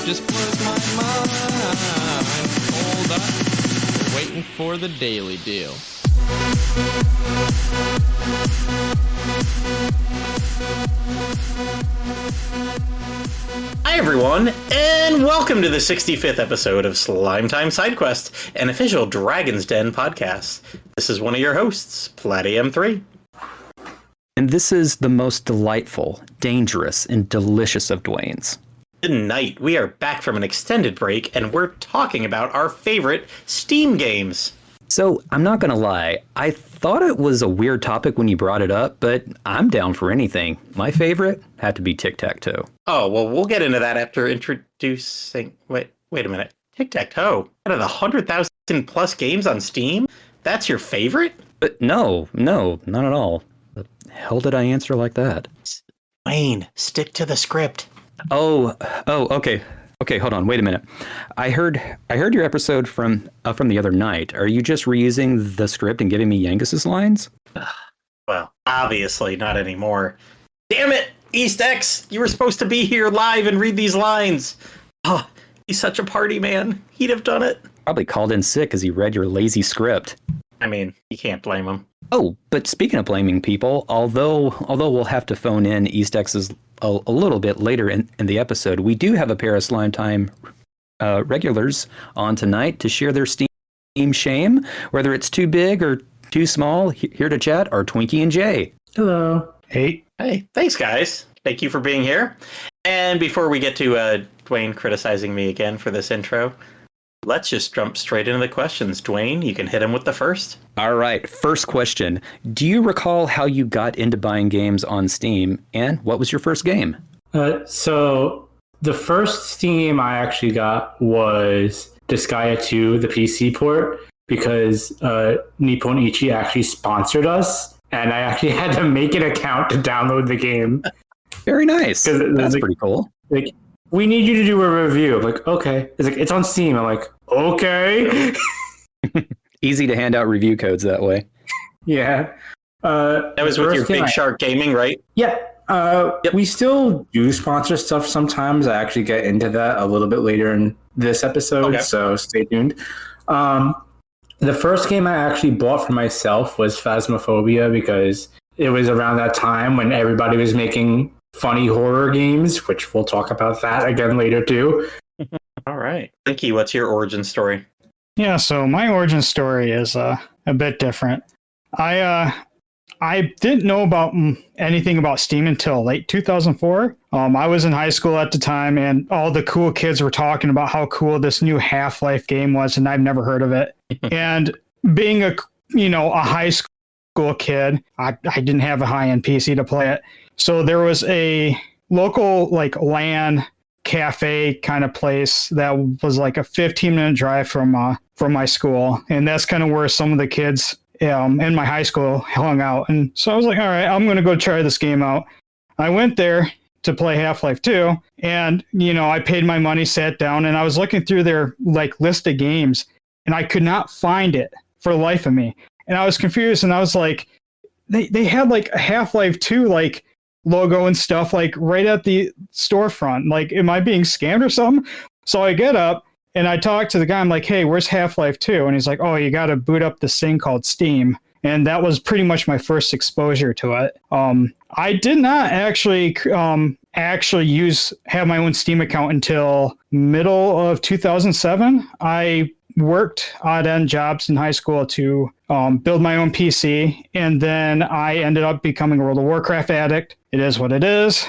just blows my mind. Hold up, we're waiting for the daily deal. Hi everyone, and welcome to the 65th episode of Slime Time Sidequest, an official Dragon's Den podcast. This is one of your hosts, Platty M3. And this is the most delightful, dangerous, and delicious of Dwaines. Tonight, we are back from an extended break, and we're talking about our favorite Steam games. So, I'm not gonna lie, I thought it was a weird topic when you brought it up, but I'm down for anything. My favorite had to be Tic-Tac-Toe. Oh, well, we'll get into that after introducing... Wait a minute. Tic-Tac-Toe? Out of the 100,000 plus games on Steam? That's your favorite? But no, not at all. The hell did I answer like that? Wayne, stick to the script. Oh, okay. Okay, hold on. Wait a minute. I heard your episode from the other night. Are you just reusing the script and giving me Yangus's lines? Well, obviously not anymore. Damn it, EastX! You were supposed to be here live and read these lines. Oh, he's such a party man. He'd have done it. Probably called in sick as he read your lazy script. I mean, you can't blame him. Oh, but speaking of blaming people, although we'll have to phone in EastX's a little bit later in the episode, we do have a pair of Slime Time regulars on tonight to share their Steam shame, whether it's too big or too small. Here to chat are Twinkie and Jay. Hello. Hey, thanks guys. Thank you for being here. And before we get to Dwaine criticizing me again for this intro, let's just jump straight into the questions. Dwaine, you can hit him with the first. All right, first question. Do you recall how you got into buying games on Steam, and what was your first game? So the first Steam I actually got was Disgaea 2, the PC port, because Nippon Ichi actually sponsored us, and I actually had to make an account to download the game. Very nice. That's pretty cool. Like, we need you to do a review. I'm like, okay. It's like, it's on Steam. I'm like, okay. Easy to hand out review codes that way. Yeah. That was with your Big Shark Gaming, right? Yeah. Yep. We still do sponsor stuff sometimes. I actually get into that a little bit later in this episode, so stay tuned. The first game I actually bought for myself was Phasmophobia, because it was around that time when everybody was making funny horror games, which we'll talk about that again later too. All right. Twinkie, what's your origin story? Yeah, so my origin story is a bit different. I didn't know about anything about Steam until late 2004. I was in high school at the time, and all the cool kids were talking about how cool this new Half-Life game was, and I've never heard of it. And being a high school kid, I didn't have a high-end PC to play it. So there was a local LAN cafe kind of place that was like a 15-minute drive from my school, and that's kind of where some of the kids in my high school hung out. And so I was like, all right, I'm going to go try this game out. I went there to play Half-Life 2, and I paid my money, sat down, and I was looking through their list of games, and I could not find it for the life of me. And I was confused, and I was like, they had a Half-Life 2 logo and stuff right at the storefront. Am I being scammed or something? So I get up and I talk to the guy. I'm like, hey, where's Half-Life 2? And he's like, oh, you got to boot up this thing called Steam. And that was pretty much my first exposure to it. I did not actually have my own Steam account until middle of 2007. I worked odd-end jobs in high school to build my own PC, and then I ended up becoming a World of Warcraft addict. It is what it is.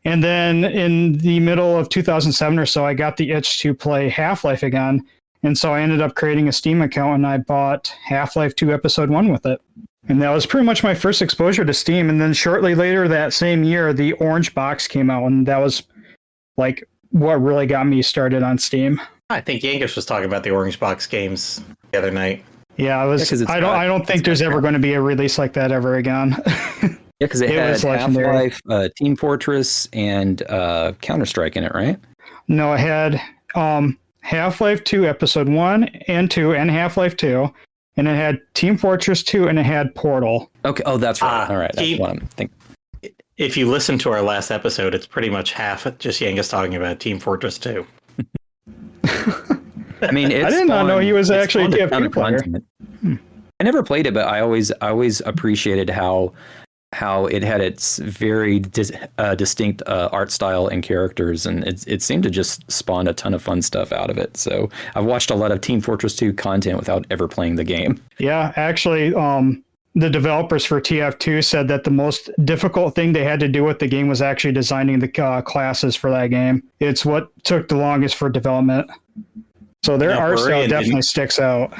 And then in the middle of 2007 or so, I got the itch to play Half-Life again, and so I ended up creating a Steam account, and I bought Half-Life 2 Episode 1 with it. And that was pretty much my first exposure to Steam. And then shortly later that same year, the Orange Box came out, and that was what really got me started on Steam. I think Yangish was talking about the Orange Box games the other night. Yeah, it was. I don't think there's ever going to be a release like that ever again. Yeah, because it had Half-Life, Team Fortress, and Counter-Strike in it, right? No, it had Half-Life 2 Episode 1 and 2 and Half-Life 2, and it had Team Fortress 2, and it had Portal. Okay. Oh, that's right. All right. That's what I'm thinking. If you listen to our last episode, it's pretty much half just Yangus talking about Team Fortress 2. I mean, I did not know he was actually a TF2 player. I never played it, but I always appreciated how it had its very distinct art style and characters, and it seemed to just spawn a ton of fun stuff out of it. So I've watched a lot of Team Fortress 2 content without ever playing the game. Yeah, actually, the developers for TF2 said that the most difficult thing they had to do with the game was actually designing the classes for that game. It's what took the longest for development. So their art style definitely sticks out.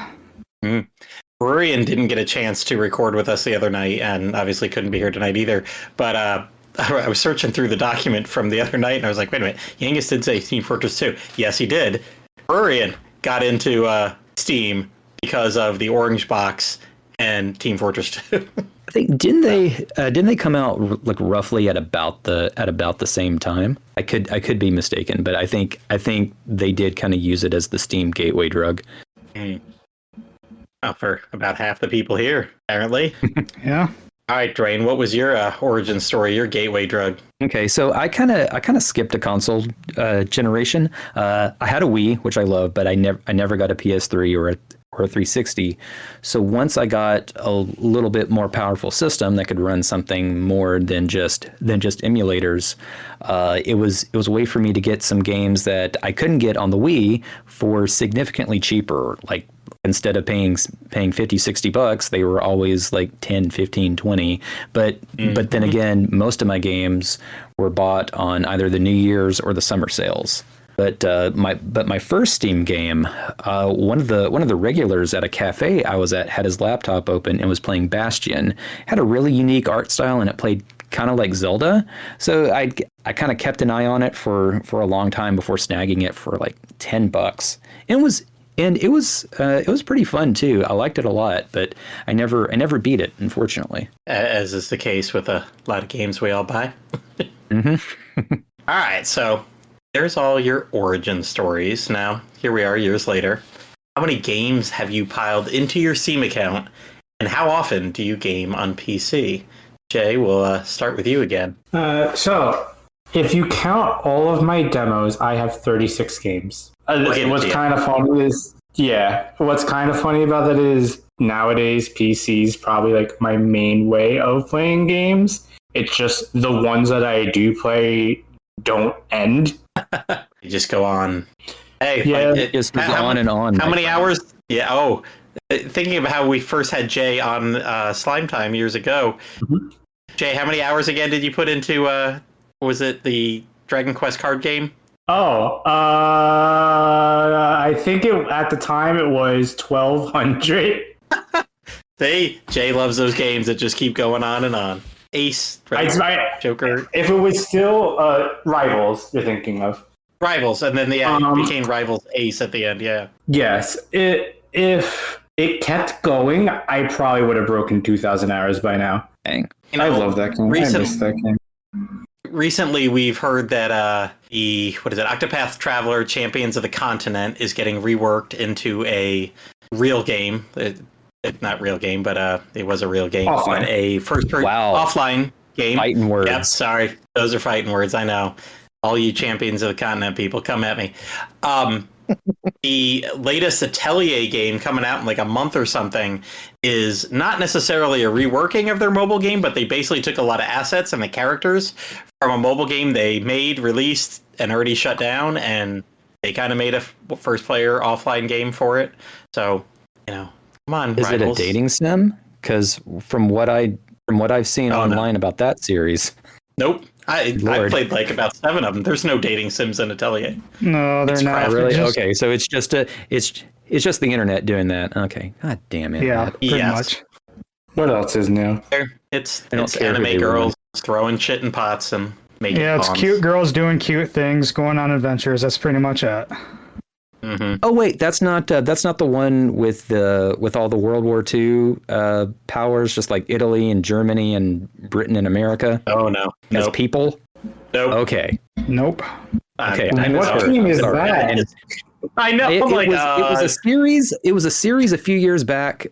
Rurian didn't get a chance to record with us the other night, and obviously couldn't be here tonight either. But I was searching through the document from the other night, and I was like, wait a minute, Yangus did say Team Fortress 2. Yes, he did. Rurian got into Steam because of the Orange Box and Team Fortress 2. I think didn't they come out like roughly at about the same time? I could be mistaken, but I think they did kind of use it as the Steam gateway drug. Oh, for about half the people here, apparently. Yeah. All right, Dwaine, what was your origin story, your gateway drug? Okay, so I kind of skipped a console generation. I had a Wii, which I love, but I never got a PS3 or a 360. So once I got a little bit more powerful system that could run something more than just emulators, it was a way for me to get some games that I couldn't get on the Wii for significantly cheaper. Like instead of paying $50-$60, they were always like 10, 15, 20. But then again, most of my games were bought on either the New Year's or the summer sales. But my first Steam game, one of the regulars at a cafe I was at had his laptop open and was playing Bastion. Had a really unique art style, and it played kind of like Zelda. So I kind of kept an eye on it for a long time before snagging it for like $10. It was pretty fun too. I liked it a lot, but I never beat it, unfortunately. As is the case with a lot of games we all buy. Mm-hmm. All right, so there's all your origin stories. Now, here we are years later. How many games have you piled into your Steam account, and how often do you game on PC? Jay, we'll start with you again. So, if you count all of my demos, I have 36 games. What's kind of funny is, what's kind of funny about that is nowadays PC's probably like my main way of playing games. It's just the ones that I do play don't end. You just go on. Hey, yeah, it just goes on and on. How many hours? Yeah. Oh, thinking of how we first had Jay on Slime Time years ago. Mm-hmm. Jay, how many hours again did you put into? Was it the Dragon Quest card game? Oh, I think at the time it was 1,200. Jay loves those games that just keep going on and on. Ace, Joker. If it was still Rivals, you're thinking of. Rivals, and then it became Rivals Ace at the end, yeah. Yes. If it kept going, I probably would have broken 2,000 hours by now. Dang. I love that game. I miss that game. Recently, we've heard that the Octopath Traveler Champions of the Continent is getting reworked into a real game. Not real game, but it was a real game. Offline. A offline game. Fighting words. Yep, sorry. Those are fighting words, I know. All you Champions of the Continent people, come at me. The latest Atelier game coming out in like a month or something is not necessarily a reworking of their mobile game, but they basically took a lot of assets and the characters from a mobile game they made, released, and already shut down, and they kind of made a first-player offline game for it. So, come on, Is Rivals. it a dating sim? Because from what I've seen online about that series, nope. I played like about 7 of them. There's no dating sims in Atelier. No, they're not. Really? Okay, so it's just the internet doing that. Okay, god damn it. Yeah, pretty much. What else is new? It's anime girls throwing shit in pots and making bombs. It's cute girls doing cute things, going on adventures. That's pretty much it. Mm-hmm. Oh wait, that's not the one with all the World War II powers, just like Italy and Germany and Britain and America. Oh no, as people. Nope. Okay. Nope. Okay. What team is that? I know. It was a series. It was a series a few years back.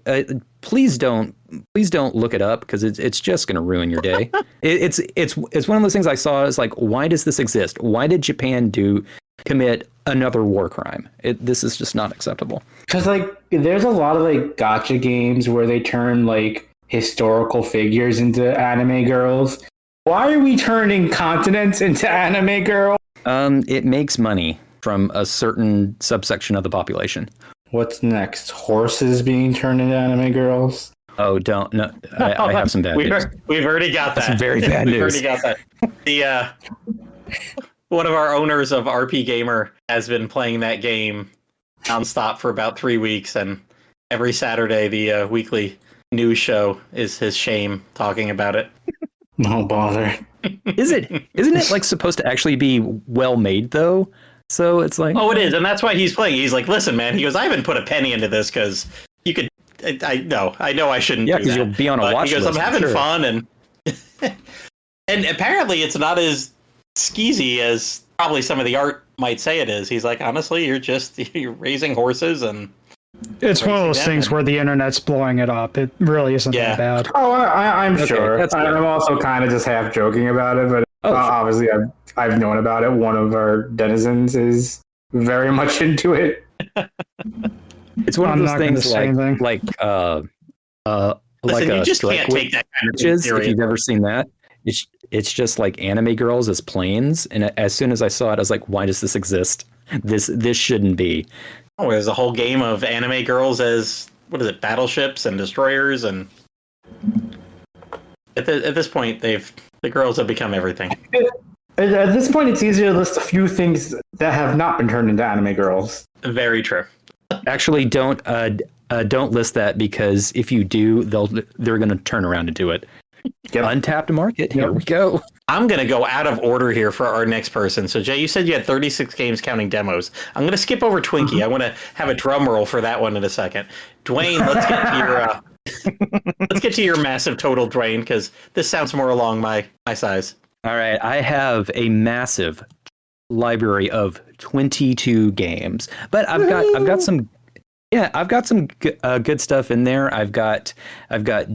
Please don't look it up because it's just going to ruin your day. It's one of those things I saw. It's like, why does this exist? Why did Japan do commit another war crime. This is just not acceptable. Because like, there's a lot of like gotcha games where they turn like historical figures into anime girls. Why are we turning continents into anime girls? It makes money from a certain subsection of the population. What's next? Horses being turned into anime girls? Oh, don't. No, I have some bad news. We've already got that. Some very bad We've news. already got that. The one of our owners of RP Gamer has been playing that game nonstop for about 3 weeks, and every Saturday the weekly news show is his shame talking about it. No bother. Isn't it like supposed to actually be well made though? So it's like, Oh, it is, and that's why he's playing. He's like, listen, man. He goes, I haven't put a penny into this because you could. I know I shouldn't. yeah, do because that. you'll be on a But watch he goes, list. I'm having for sure. fun, and and apparently it's not as skeezy as probably some of the art might say it is. He's like, honestly, you're raising horses, and It's one of those Crazy things Batman. where the internet's blowing it up. It really isn't Yeah. that bad. Oh, I'm Okay, sure. that's good. I'm also kind of just half joking about it, but Oh, sure. obviously I've known about it. One of our denizens is very much into it. It's one I'm of not those gonna things say anything. like listen, a you just strike can't take that kind of witches. If theory. you've ever seen that, it's just like anime girls as planes. And as soon as I saw it, I was like, why does this exist? This shouldn't be. Oh, there's a whole game of anime girls as what is it, battleships and destroyers, and at this point, the girls have become everything. At this point, it's easier to list a few things that have not been turned into anime girls. Very true. Actually, don't list that, because if you do, they're going to turn around and do it. Yep. Untapped market. Here we go. I'm going to go out of order here for our next person. So, Jay, you said you had 36 games counting demos. I'm going to skip over Twinkie. I want to have a drum roll for that one in a second. Dwayne, let's get to your let's get to your massive total, Dwayne, because this sounds more along my size. All right, I have a massive library of 22 games, but I've got some good stuff in there. I've got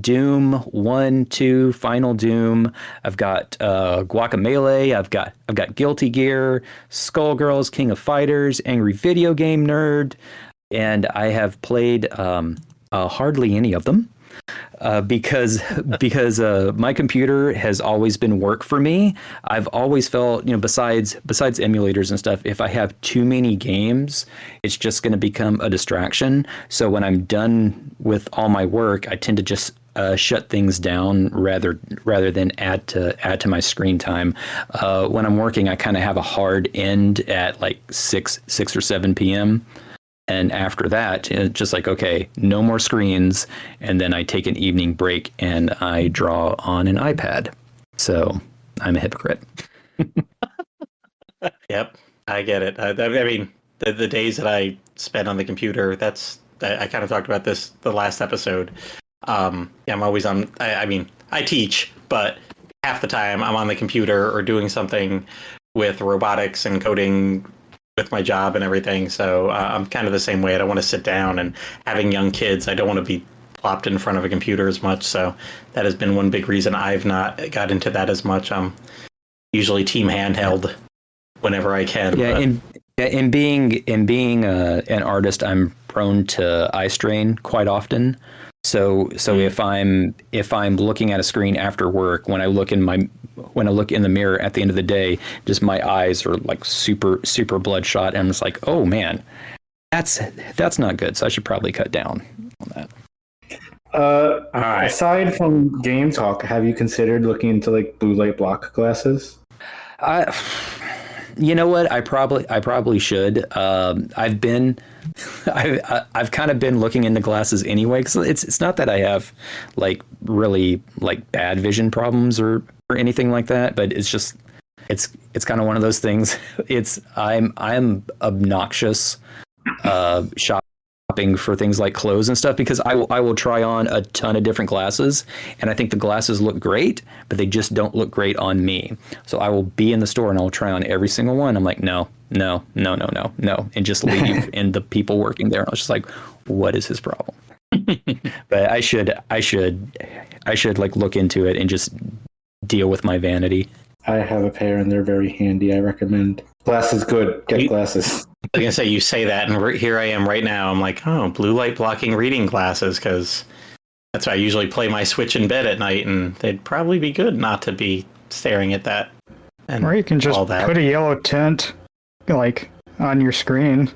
Doom 1, 2, Final Doom. I've got Guacamelee. I've got Guilty Gear, Skullgirls, King of Fighters, Angry Video Game Nerd, and I have played hardly any of them. Because my computer has always been work for me. I've always felt, besides emulators and stuff, if I have too many games, it's just going to become a distraction. So when I'm done with all my work, I tend to just shut things down rather than add to my screen time. When I'm working, I kind of have a hard end at like 6 or 7 p.m. And after that, it's just like, okay, no more screens. And then I take an evening break and I draw on an iPad. So I'm a hypocrite. Yep, I get it. I mean, the days that I spend on the computer, I kind of talked about this the last episode. I'm always on. I teach, but half the time I'm on the computer or doing something with robotics and coding with my job and everything. So I'm kind of the same way. I don't want to sit down, and having young kids, I don't want to be plopped in front of a computer as much. So that has been one big reason I've not got into that as much. I'm usually team handheld whenever I can. Yeah, and being an artist, I'm prone to eye strain quite often. So if I'm looking at a screen after work, when I look in the mirror at the end of the day, just my eyes are like super bloodshot, and I'm just like, oh man, that's not good. So I should probably cut down on that. All right. Aside from game talk, have you considered looking into like blue light block glasses? You know what? I probably should. I've kind of been looking into glasses anyway, because it's not that I have like really like bad vision problems or anything like that, but it's just it's kind of one of those things. I'm obnoxious shopping for things like clothes and stuff, because I will try on a ton of different glasses, and I think the glasses look great, but they just don't look great on me. So I will be in the store and I'll try on every single one. I'm like, no, and just leave. And the people working there, I was just like, what is his problem? But I should like look into it and just deal with my vanity. I have a pair and they're very handy. I recommend. Glass is good. Get glasses. I was gonna say, you say that, and here I am right now. I'm like, oh, blue light blocking reading glasses, because that's why I usually play my Switch in bed at night, and they'd probably be good not to be staring at that. And Or you can just all that. put a yellow tint, like, on your screen.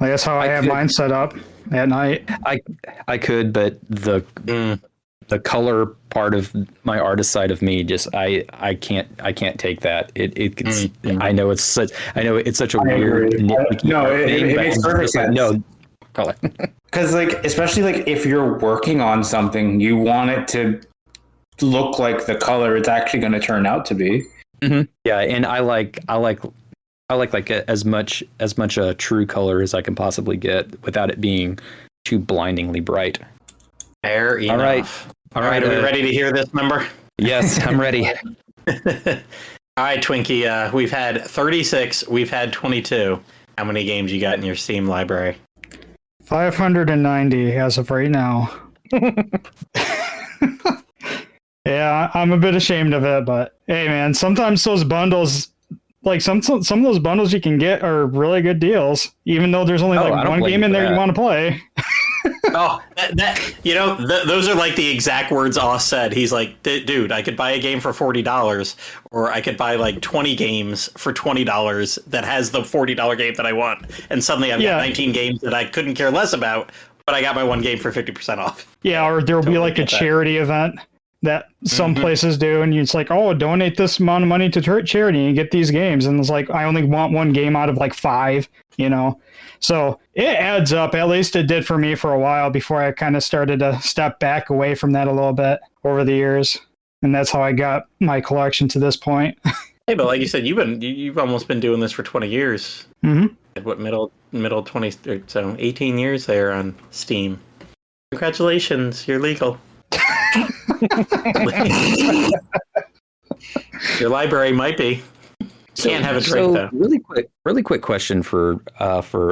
Like, that's how I have mine set up at night. I could, but the color part of my artist side of me just I can't take that. It's I know it's such a weird nitpicky No, it thing, makes but perfect sense. no color. Because, like, especially like if you're working on something, you want it to look like the color it's actually going to turn out to be. Mm-hmm. Yeah, and I like as much a true color as I can possibly get without it being too blindingly bright. Fair enough. All right. Are we ready to hear this number? Yes, I'm ready. All right, Twinkie. We've had 36. We've had 22. How many games you got in your Steam library? 590 as of right now. Yeah, I'm a bit ashamed of it, but hey, man, sometimes those bundles, like some of those bundles you can get are really good deals, even though there's only one game in there you want to play. Oh, those are like the exact words Oz said. He's like, dude, I could buy a game for $40, or I could buy like 20 games for $20 that has the $40 game that I want. And suddenly I've got 19 games that I couldn't care less about, but I got my one game for 50% off. Yeah, or there will be like a charity event that some places do, and it's like, oh, donate this amount of money to charity and you get these games. And it's like, I only want one game out of like 5, So it adds up. At least it did for me for a while before I kind of started to step back away from that a little bit over the years. And that's how I got my collection to this point. Hey, but like you said, you've almost been doing this for 20 years. Mm-hmm. What, middle 20, so 18 years there on Steam. Congratulations, you're legal. Your library might be. Can't have a drink though. Really quick question for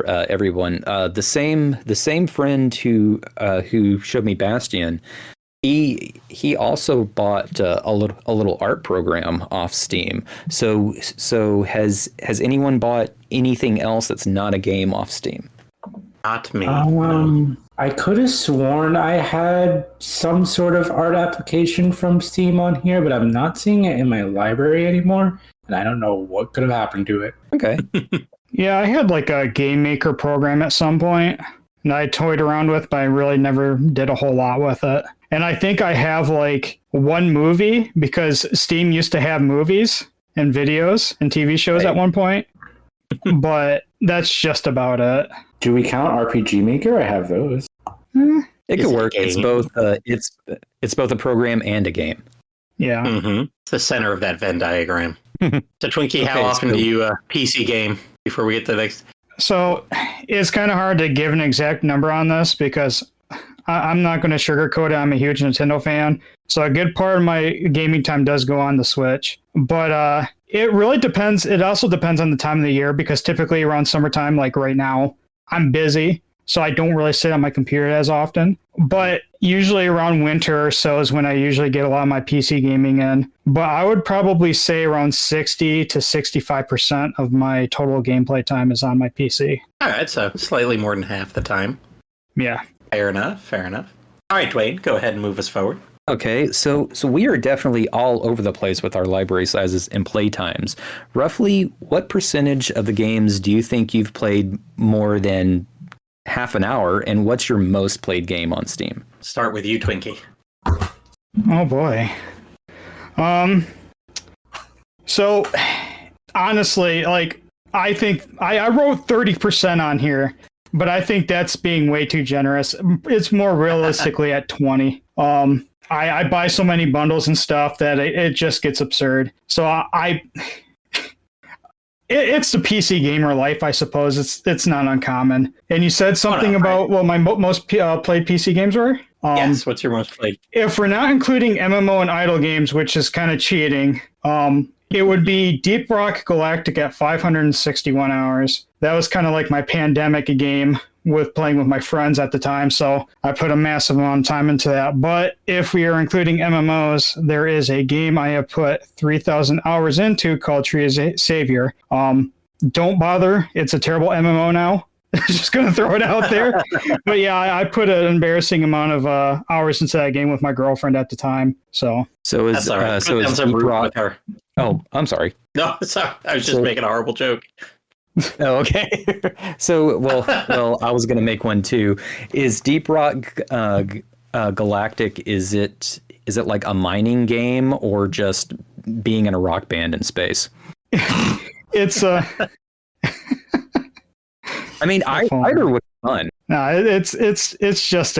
everyone. The same friend who showed me Bastion, he also bought a little art program off Steam. So has anyone bought anything else that's not a game off Steam? Not me. No. I could have sworn I had some sort of art application from Steam on here, but I'm not seeing it in my library anymore, and I don't know what could have happened to it. Okay. Yeah, I had like a game maker program at some point, and I toyed around with, but I really never did a whole lot with it. And I think I have like one movie, because Steam used to have movies and videos and TV shows at one point, but that's just about it. Do we count RPG Maker? I have those. It could work. It's both. It's both a program and a game. Yeah. Mm-hmm. It's the center of that Venn diagram. So Twinkie, how often do you PC game before we get to the next? So it's kind of hard to give an exact number on this because I'm not going to sugarcoat it. I'm a huge Nintendo fan. So a good part of my gaming time does go on the Switch. But it really depends. It also depends on the time of the year, because typically around summertime, like right now, I'm busy. So I don't really sit on my computer as often. But usually around winter or so is when I usually get a lot of my PC gaming in. But I would probably say around 60 to 65% of my total gameplay time is on my PC. All right, so slightly more than half the time. Yeah. Fair enough. All right, Dwayne, go ahead and move us forward. Okay, so we are definitely all over the place with our library sizes and play times. Roughly, what percentage of the games do you think you've played more than half an hour, and what's your most played game on Steam? Start with you, Twinkie. Oh boy. So honestly, like, I think I wrote 30% on here, but I think that's being way too generous. It's more realistically at 20. I buy so many bundles and stuff that it just gets absurd. So it's the PC gamer life, I suppose. It's not uncommon. And you said something about what my most played PC games were? Yes, what's your most played? If we're not including MMO and idle games, which is kind of cheating, it would be Deep Rock Galactic at 561 hours. That was kind of like my pandemic game with playing with my friends at the time, so I put a massive amount of time into that. But if we are including MMOs, there is a game I have put 3,000 hours into called Tree of Savior. Don't bother. It's a terrible MMO now. Just going to throw it out there. But yeah, I put an embarrassing amount of hours into that game with my girlfriend at the time. So That's all right. So is Deep Rock with her. Oh, I'm sorry. No, sorry. I was just making a horrible joke. Oh, okay. So, well, I was going to make one too. Is Deep Rock Galactic? Is it like a mining game or just being in a rock band in space? It's I mean, either would be fun. No, it's just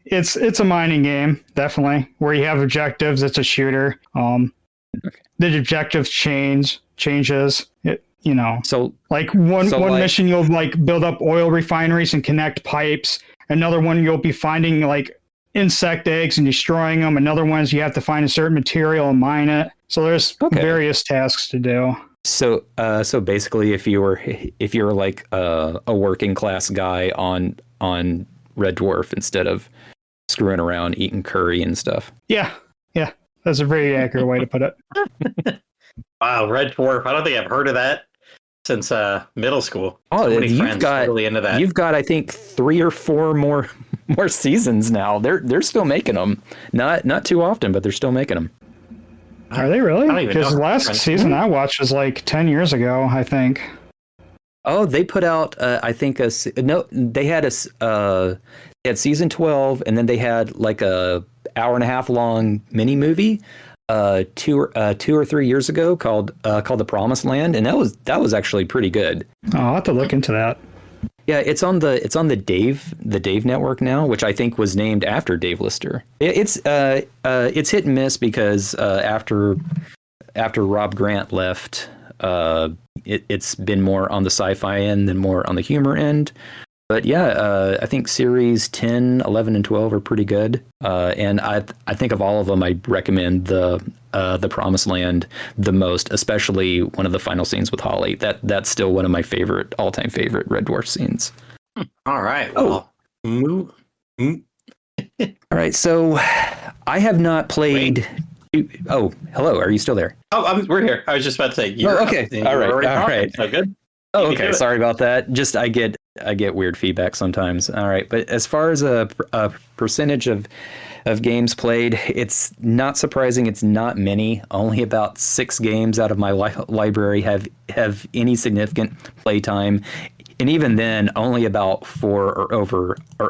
it's a mining game, definitely, where you have objectives. It's a shooter. The objectives changes. So like one mission you'll like build up oil refineries and connect pipes. Another one you'll be finding like insect eggs and destroying them. Another one is you have to find a certain material and mine it. So there's various tasks to do. So basically, if you were like a working class guy on Red Dwarf instead of screwing around eating curry and stuff. Yeah, that's a very accurate way to put it. Wow, Red Dwarf! I don't think I've heard of that since middle school. Oh, so you've got really into that. You've got I think 3 or 4 more seasons now. They're still making them. Not too often, but they're still making them. Are they really? Because the last season I watched was like 10 years ago, I think. Oh, they put out, I think, they had season 12, and then they had like a hour and a half long mini movie, 2 or 3 years ago called The Promised Land, and that was actually pretty good. Oh, I'll have to look into that. Yeah, it's on the Dave network now, which I think was named after Dave Lister. It's hit and miss because after Rob Grant left, it's been more on the sci-fi end than more on the humor end. But yeah, I think series 10, 11, and 12 are pretty good. And I think of all of them, I recommend the Promised Land the most, especially one of the final scenes with Holly. That's still one of my all-time favorite Red Dwarf scenes. All right. Well, all right. So I have not played. Oh, hello. Are you still there? Oh, we're here. I was just about to say. Okay. All right. So good. Oh, okay. Sorry about that. Just I get weird feedback sometimes. All right, but as far as a percentage of games played, it's not surprising. It's not many. Only about 6 games out of my library have any significant playtime, and even then, only about 4 or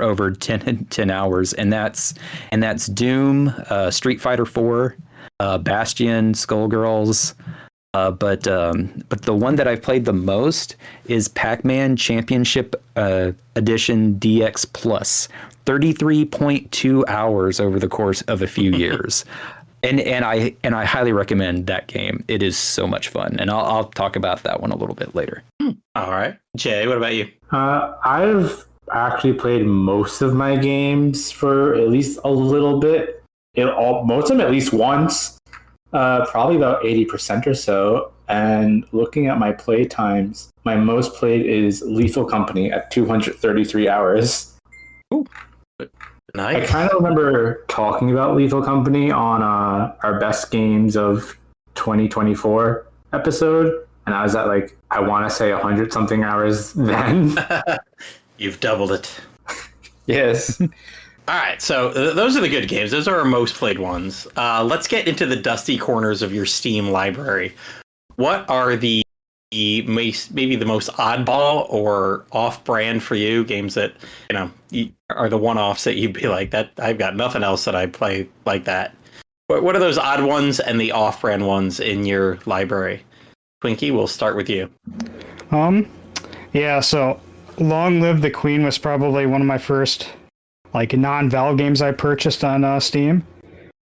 over 10 hours. And that's Doom, Street Fighter 4, Bastion, Skullgirls. But the one that I've played the most is Pac-Man Championship Edition DX Plus, 33.2 hours over the course of a few years, and I highly recommend that game. It is so much fun, and I'll talk about that one a little bit later. All right, Jay, what about you? I've actually played most of my games for at least a little bit. Most of them at least once. Probably about 80% or so. And looking at my play times, my most played is Lethal Company at 233 hours. Ooh, nice. I kind of remember talking about Lethal Company on our best games of 2024 episode. And I was at I want to say 100 something hours then. You've doubled it. Yes. All right, so those are the good games. Those are our most played ones. Let's get into the dusty corners of your Steam library. What are maybe the most oddball or off-brand for you games that are the one-offs that you'd be like, that I've got nothing else that I play like that? What are those odd ones and the off-brand ones in your library? Twinkie, we'll start with you. Yeah. So, Long Live the Queen was probably one of my first non-Valve games I purchased on Steam.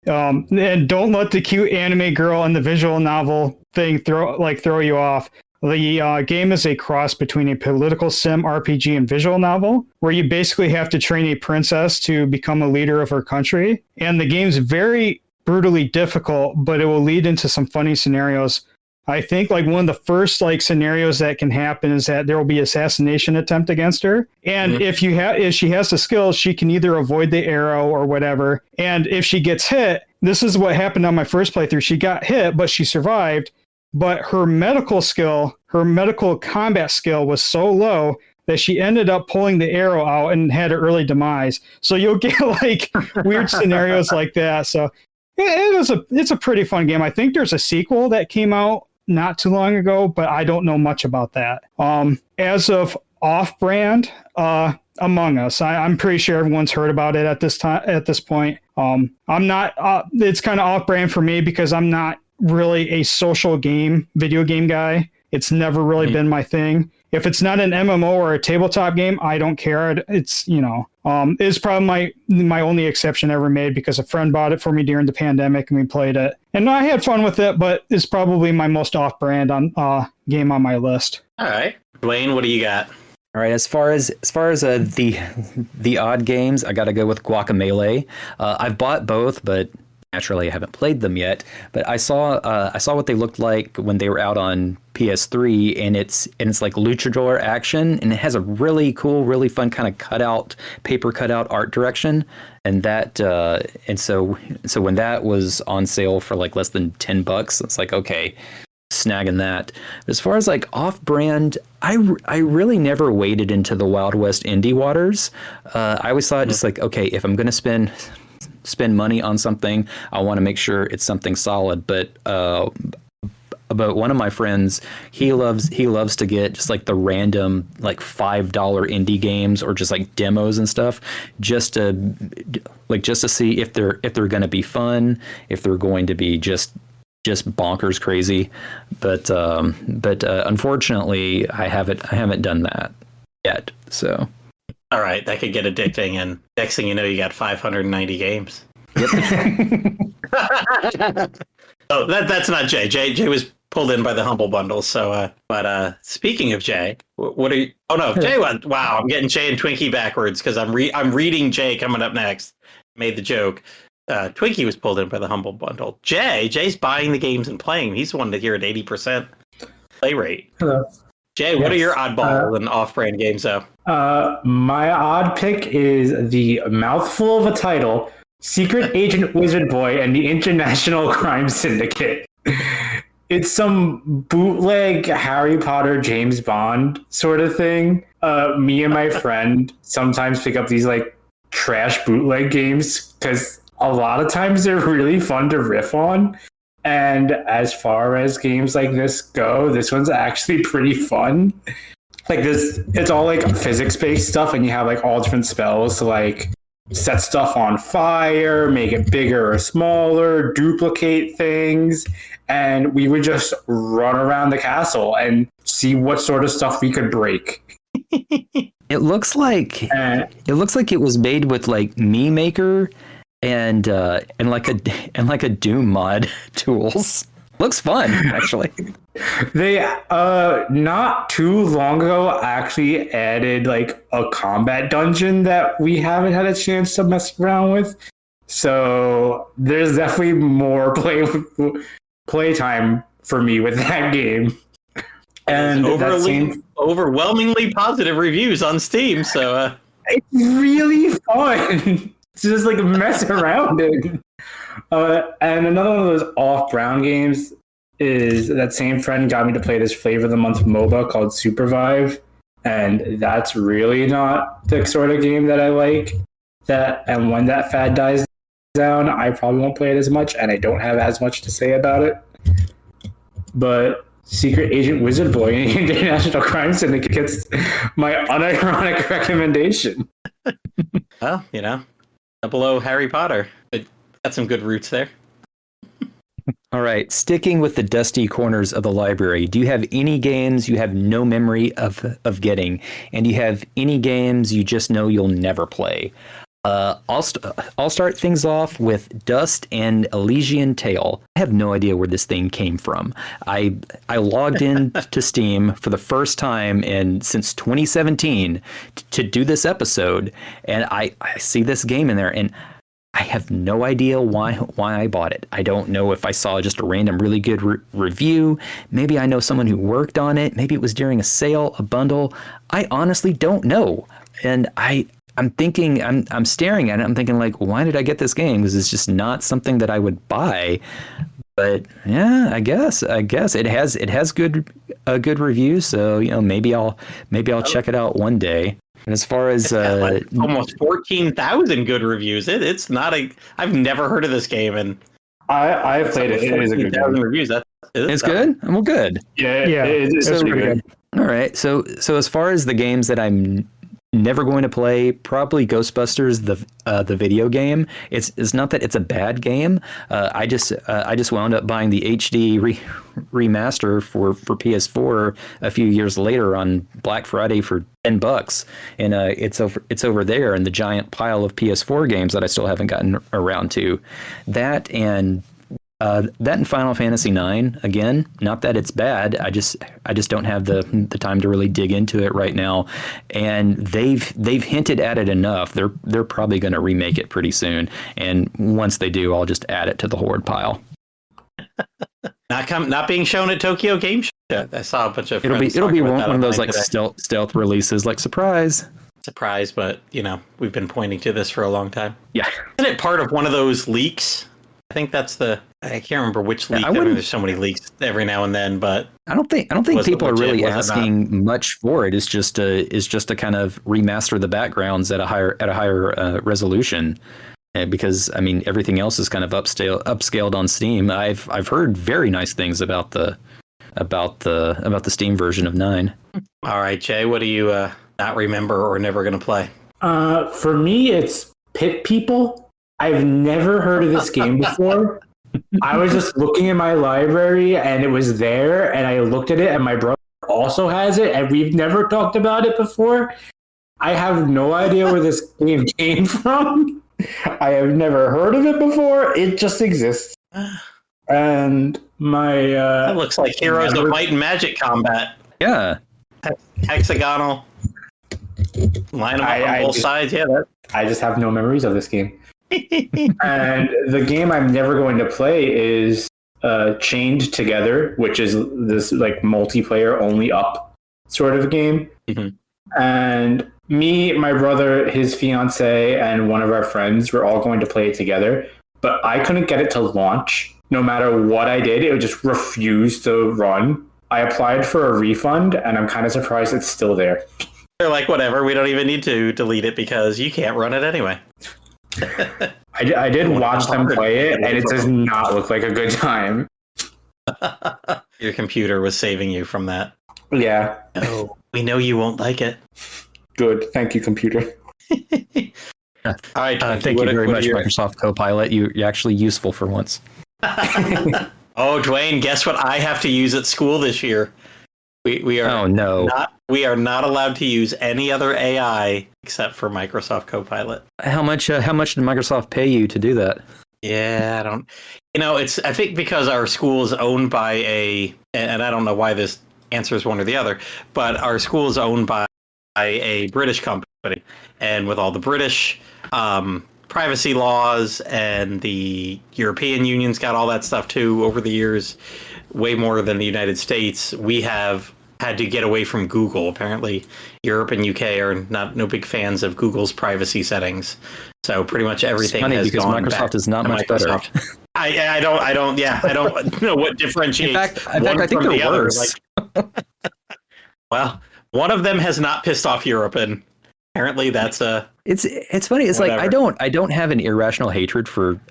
And don't let the cute anime girl and the visual novel thing throw you off. The game is a cross between a political sim RPG and visual novel, where you basically have to train a princess to become a leader of her country. And the game's very brutally difficult, but it will lead into some funny scenarios I think like one of the first like scenarios that can happen is that there will be assassination attempt against her. And if she has the skills, she can either avoid the arrow or whatever. And if she gets hit, this is what happened on my first playthrough. She got hit, but she survived. But her medical combat skill was so low that she ended up pulling the arrow out and had an early demise. So you'll get like weird scenarios like that. So it's a pretty fun game. I think there's a sequel that came out not too long ago, but I don't know much about that. As of off-brand, Among Us, I'm pretty sure everyone's heard about it at this point. I'm not. It's kind of off-brand for me because I'm not really a video game guy. It's never really been my thing. If it's not an MMO or a tabletop game, I don't care. It's it's probably my only exception ever made because a friend bought it for me during the pandemic and we played it, and I had fun with it. But it's probably my most off-brand game on my list. All right, Dwayne, what do you got? All right, as far as the odd games, I got to go with Guacamelee. I've bought both, but naturally I haven't played them yet. But I saw what they looked like when they were out on PS3, and it's like luchador action, and it has a really cool, really fun kind of paper cutout art direction. And that and so when that was on sale for like less than $10, it's like, okay, snagging that. As far as like off-brand, I really never waded into the Wild West indie waters. I always thought just like, okay, if I'm going to spend money on something, I want to make sure it's something solid. But one of my friends, he loves to get just like the random like $5 indie games or just like demos and stuff, just to see if they're going to be fun, if they're going to be just bonkers crazy. But unfortunately, I haven't done that yet. So. All right, that could get addicting, and next thing you know, you got 590 games. Yep. Oh, that's not Jay. Jay was pulled in by the Humble Bundle. So, but speaking of Jay, what are you? Oh no, Jay went. Wow, I'm getting Jay and Twinkie backwards because I'm reading Jay coming up next. Made the joke. Twinkie was pulled in by the Humble Bundle. Jay's buying the games and playing. He's the one to hear at 80% play rate. Hello. Jay, what are your oddball and off-brand games, though? My odd pick is the mouthful of a title, Secret Agent Wizard Boy and the International Crime Syndicate. It's some bootleg Harry Potter, James Bond sort of thing. Me and my friend sometimes pick up these like trash bootleg games because a lot of times they're really fun to riff on. And as far as games like this go, this one's actually pretty fun. Like this, it's all like physics-based stuff, and you have like all different spells to like set stuff on fire, make it bigger or smaller, duplicate things, and we would just run around the castle and see what sort of stuff we could break. It looks like it was made with like Me Maker and like a Doom mod tools. Looks fun, actually. They not too long ago actually added like a combat dungeon that we haven't had a chance to mess around with. So there's definitely more playtime for me with that game. And overwhelmingly positive reviews on Steam. So it's really fun. Just like mess around it. And another one of those off-brand games is that same friend got me to play this Flavor of the Month MOBA called Supervive, and that's really not the sort of game that I like. And when that fad dies down, I probably won't play it as much, and I don't have as much to say about it. But Secret Agent Wizard Boy and International Crime Syndicate gets my unironic recommendation. Well, below Harry Potter. But got some good roots there. All right, sticking with the dusty corners of the library, do you have any games you have no memory of getting, and do you have any games you just know you'll never play? I'll start things off with Dust and Elysian Tale. I have no idea where this thing came from. I logged in to Steam for the first time since 2017 to do this episode, and I see this game in there, and I have no idea why I bought it. I don't know if I saw just a random really good review. Maybe I know someone who worked on it. Maybe it was during a sale, a bundle. I honestly don't know. And I'm thinking, I'm staring at it. I'm thinking like, why did I get this game? Because it's just not something that I would buy. But yeah, I guess it has good reviews. So maybe I'll check it out one day. And as far as almost 14,000 good reviews, it's not I've never heard of this game, and I played it. It is a good game. Reviews. It's good. Well, good. Yeah. It's pretty good. All right. So as far as the games that I'm never going to play, probably Ghostbusters, the video game. It's not that it's a bad game. I just wound up buying the HD remaster for PS4 a few years later on Black Friday for $10, and it's over there in the giant pile of PS4 games that I still haven't gotten around to. That and Final Fantasy IX, again, not that it's bad. I just don't have the time to really dig into it right now. And they've hinted at it enough. They're probably going to remake it pretty soon. And once they do, I'll just add it to the horde pile. Not being shown at Tokyo Game Show. I saw a bunch of. It'll be one of those like stealth releases, like surprise, but we've been pointing to this for a long time. Yeah, isn't it part of one of those leaks? I think that's I can't remember which leak. There's so many leaks every now and then, but I don't think people are really asking much for it. It's just to kind of remaster the backgrounds at a higher resolution, because I mean everything else is kind of upscaled on Steam. I've heard very nice things about the Steam version of 9. All right, Jay, what do you not remember or never going to play? For me, it's Pit People. I've never heard of this game before. I was just looking in my library and it was there, and I looked at it, and my brother also has it, and we've never talked about it before. I have no idea where this game came from. I have never heard of it before. It just exists. And that looks like Heroes of Might and Magic combat. Yeah. Hexagonal. Line them up on both sides. Yeah, I just have no memories of this game. And the game I'm never going to play is Chained Together, which is this like multiplayer only up sort of game. Mm-hmm. And me, my brother, his fiance, and one of our friends were all going to play it together, but I couldn't get it to launch. No matter what I did, it would just refuse to run. I applied for a refund, and I'm kind of surprised it's still there. They're like, whatever, we don't even need to delete it because you can't run it anyway. I did watch them play it, and it does not look like a good time. Your computer was saving you from that. Yeah. Oh, we know you won't like it. Good. Thank you, computer. All right. Thank you very much, Microsoft Copilot. You're actually useful for once. Oh, Dwayne, guess what I have to use at school this year? We are we are not allowed to use any other AI except for Microsoft Copilot. How much did Microsoft pay you to do that? Yeah, I don't. I think because our school is owned by and I don't know why this answers one or the other, but our school is owned by a British company, and with all the British privacy laws, and the European Union's got all that stuff too over the years, way more than the United States. We have had to get away from Google. Apparently, Europe and UK are no big fans of Google's privacy settings. So pretty much everything has gone Microsoft back is not much Microsoft. Better. I don't know what differentiates. In fact, I think they're worse. Well, one of them has not pissed off Europe, and apparently that's It's funny. It's whatever. Like I don't have an irrational hatred for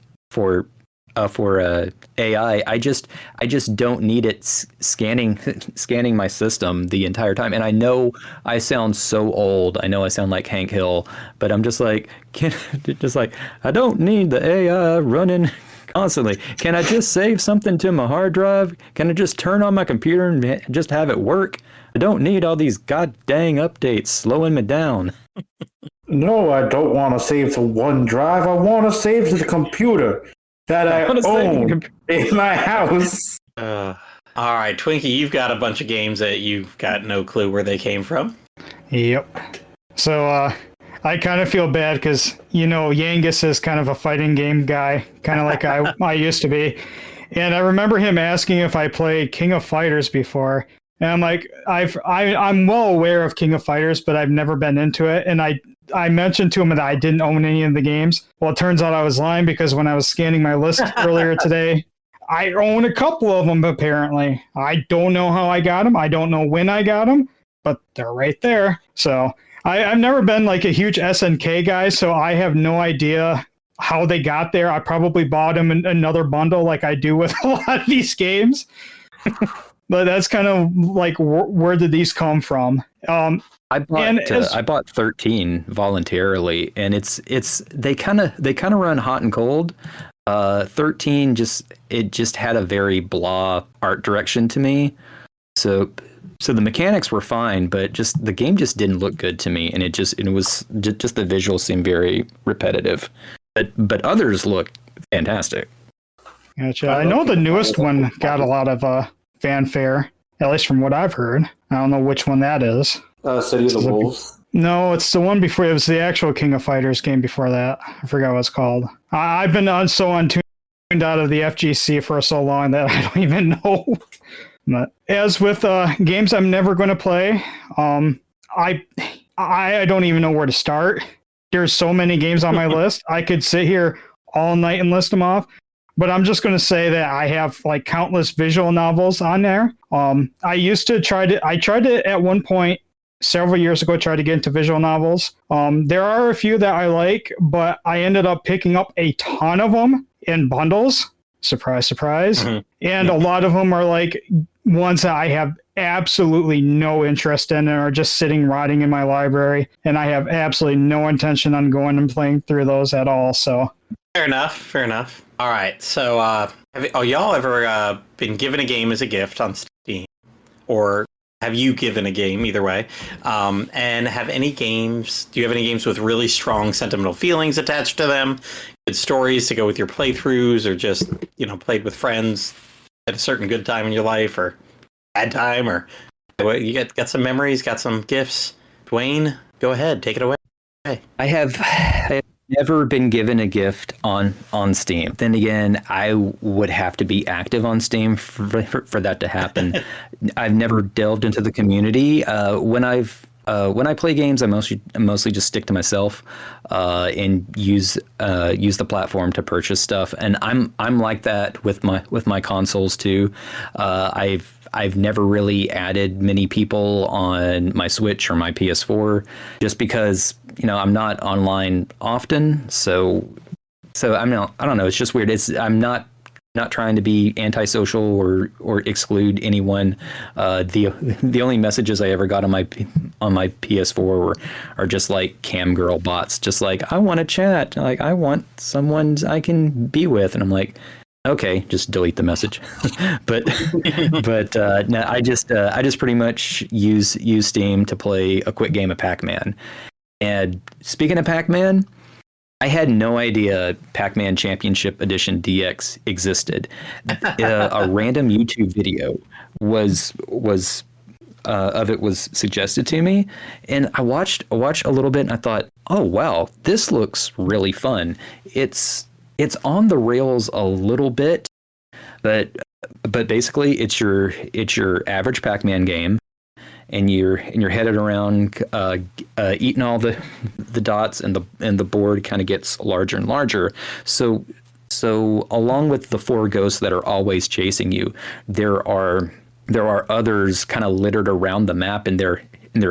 AI. I just don't need it scanning my system the entire time. And I know I sound so old. I know I sound like Hank Hill, but I'm just like, I don't need the AI running constantly. Can I just save something to my hard drive? Can I just turn on my computer and just have it work? I don't need all these god dang updates slowing me down. No, I don't want to save to OneDrive. I want to save to the computer that I own in my house. All right, Twinkie, you've got a bunch of games that you've got no clue where they came from. Yep. So I kind of feel bad because, Yangus is kind of a fighting game guy, kind of like I used to be. And I remember him asking if I played King of Fighters before. And I'm like, I'm well aware of King of Fighters, but I've never been into it. And I mentioned to him that I didn't own any of the games. Well, it turns out I was lying because when I was scanning my list earlier today, I own a couple of them, apparently. I don't know how I got them. I don't know when I got them, but they're right there. So I've never been like a huge SNK guy, so I have no idea how they got there. I probably bought them in another bundle like I do with a lot of these games. But that's kind of like where did these come from? I bought 13 voluntarily, and they kind of run hot and cold. 13 just had a very blah art direction to me. So the mechanics were fine, but just the game just didn't look good to me, and it was just the visuals seemed very repetitive. But others look fantastic. Gotcha. I know the newest one got a lot of fanfare, at least from what I've heard. I don't know which one that is. City of the Wolves. No, it's the one before. It was the actual King of Fighters game before that. I forgot what it's called. I've been so untuned out of the FGC for so long that I don't even know. But as with games I'm never going to play, I don't even know where to start. There's so many games on my list. I could sit here all night and list them off. But I'm just going to say that I have like countless visual novels on there. I tried to at one point several years ago, try to get into visual novels. There are a few that I like, but I ended up picking up a ton of them in bundles. Surprise, surprise. Mm-hmm. And a lot of them are like ones that I have absolutely no interest in and are just sitting rotting in my library. And I have absolutely no intention on going and playing through those at all. So fair enough. All right. So have y'all ever been given a game as a gift on Steam? Or have you given a game, either way? And do you have any games with really strong sentimental feelings attached to them? Good stories to go with your playthroughs, or just, played with friends at a certain good time in your life or bad time, or you got some memories, got some gifts? Dwayne, go ahead, take it away. I have never been given a gift on Steam. Then again, I would have to be active on Steam for that to happen. I've never delved into the community. When I play games, I mostly just stick to myself and use the platform to purchase stuff. And I'm like that with my consoles too. I've never really added many people on my Switch or my PS4 just because I'm not online often. So I don't know. It's just weird. I'm not trying to be antisocial or exclude anyone. The only messages I ever got on my PS4 are just like cam girl bots, just like, I want to chat, like I want someone I can be with, and I'm like, okay, just delete the message. but no, I just pretty much use Steam to play a quick game of Pac-Man. And speaking of Pac-Man, I had no idea Pac-Man Championship Edition DX existed. A random YouTube video was suggested to me, and I watched a little bit, and I thought, oh wow, this looks really fun. It's on the rails a little bit, but basically it's your average Pac-Man game. And you're headed around, eating all the dots, and the board kind of gets larger and larger. So along with the 4 ghosts that are always chasing you, there are others kind of littered around the map, and they're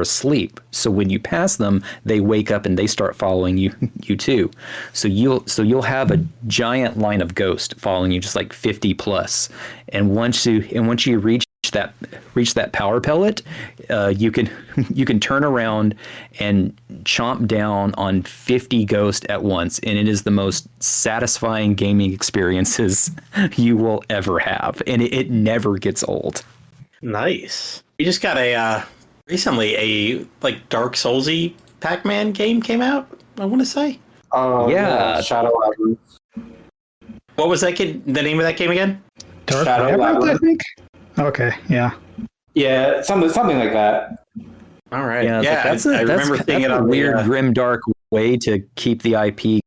asleep. So when you pass them, they wake up and they start following you too. So you'll have a giant line of ghosts following you, just like 50 plus. And once you reach that power pellet, you can turn around and chomp down on 50 ghosts at once, and it is the most satisfying gaming experiences you will ever have, and it never gets old. Nice. We just got recently a like Dark Soulsy Pac-Man game came out, I want to say. Yeah, Shadow Labyrinth. What was the name of that game again? Dark Shadow Labyrinth, I think. Okay, yeah. Yeah, something like that. All right. Yeah, I remember seeing it on weird, grim, dark way to keep the IP.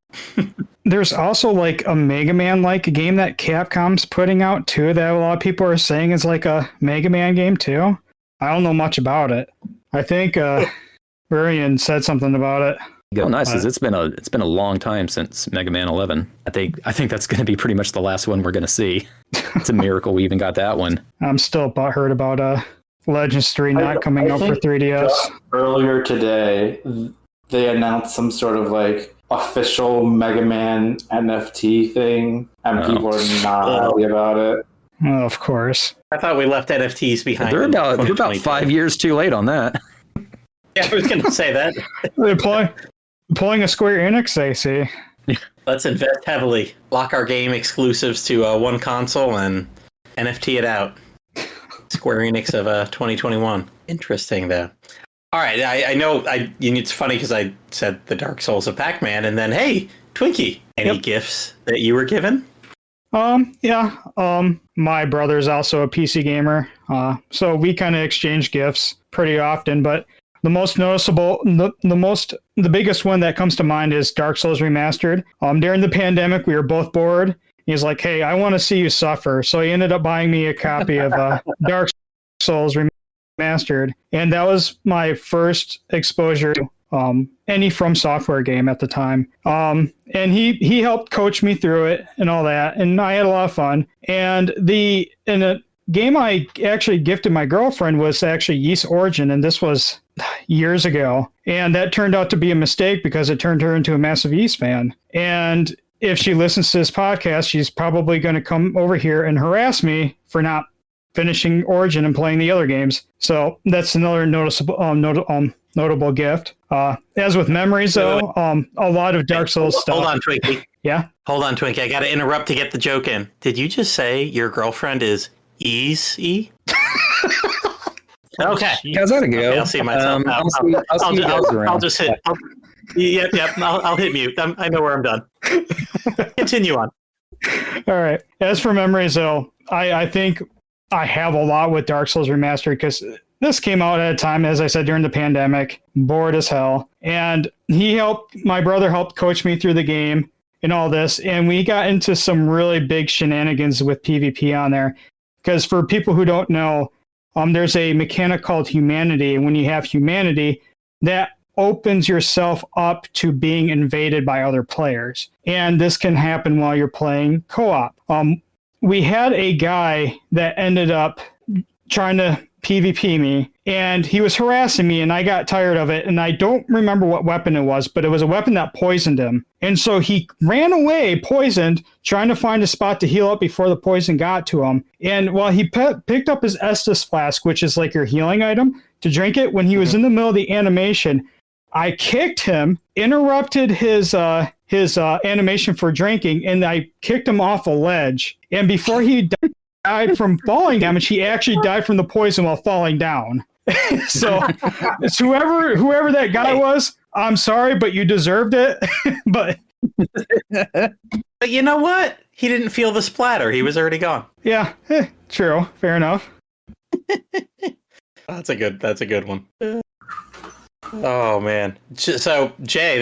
There's also like a Mega Man like game that Capcom's putting out too that a lot of people are saying is like a Mega Man game too. I don't know much about it. I think Varian said something about it. Oh, nice! It's been a long time since Mega Man 11. I think that's going to be pretty much the last one we're going to see. It's a miracle we even got that one. I'm still butthurt about Legends 3 not coming out for 3DS. Earlier today, they announced some sort of like official Mega Man NFT thing, and people are not happy about it. Oh, of course. I thought we left NFTs behind. They're about 5 years too late on that. Yeah, I was going to say that. They're pulling a Square Enix, I see. Let's invest heavily. Lock our game exclusives to one console and NFT it out. Square Enix of 2021. Interesting, though. All right, I know. It's funny because I said the Dark Souls of Pac-Man, and then hey, Twinkie, any gifts that you were given? Yeah. My brother's also a PC gamer, so we kind of exchange gifts pretty often. But the most noticeable, the biggest one that comes to mind is Dark Souls Remastered. During the pandemic, we were both bored. He's like, "Hey, I want to see you suffer," so he ended up buying me a copy of Dark Souls Remastered, and that was my first exposure to any From Software game at the time. And he helped coach me through it and all that, and I had a lot of fun. And in a game I actually gifted my girlfriend was actually Yeast Origin, and this was years ago. And that turned out to be a mistake because it turned her into a massive Yeast fan. And if she listens to this podcast, she's probably going to come over here and harass me for not finishing Origin and playing the other games. So that's another notable gift. As with memories, though, a lot of Dark Souls stuff. Hold on, Twinkie. Yeah? Hold on, Twinkie. I got to interrupt to get the joke in. Did you just say your girlfriend is Easy? Okay. How's that go? Okay, I'll see myself. I'll just hit. Yep. I'll hit mute. I know where I'm done. Continue on. All right. As for memories, though, I think I have a lot with Dark Souls Remastered because this came out at a time, as I said, during the pandemic, bored as hell. And my brother helped coach me through the game and all this. And we got into some really big shenanigans with PvP on there. Because for people who don't know, there's a mechanic called humanity. And when you have humanity, that opens yourself up to being invaded by other players. And this can happen while you're playing co-op. We had a guy that ended up trying to PvP me, and he was harassing me, and I got tired of it, and I don't remember what weapon it was, but it was a weapon that poisoned him. And so he ran away, poisoned, trying to find a spot to heal up before the poison got to him. And while he picked up his Estus flask, which is like your healing item, to drink it, when he was in the middle of the animation, I kicked him, interrupted his animation for drinking, and I kicked him off a ledge. And before he died from falling damage, he actually died from the poison while falling down. So it's whoever that guy was, I'm sorry, but you deserved it. But you know what? He didn't feel the splatter. He was already gone. Yeah, true. Fair enough. That's a good one. Oh man! So Jay,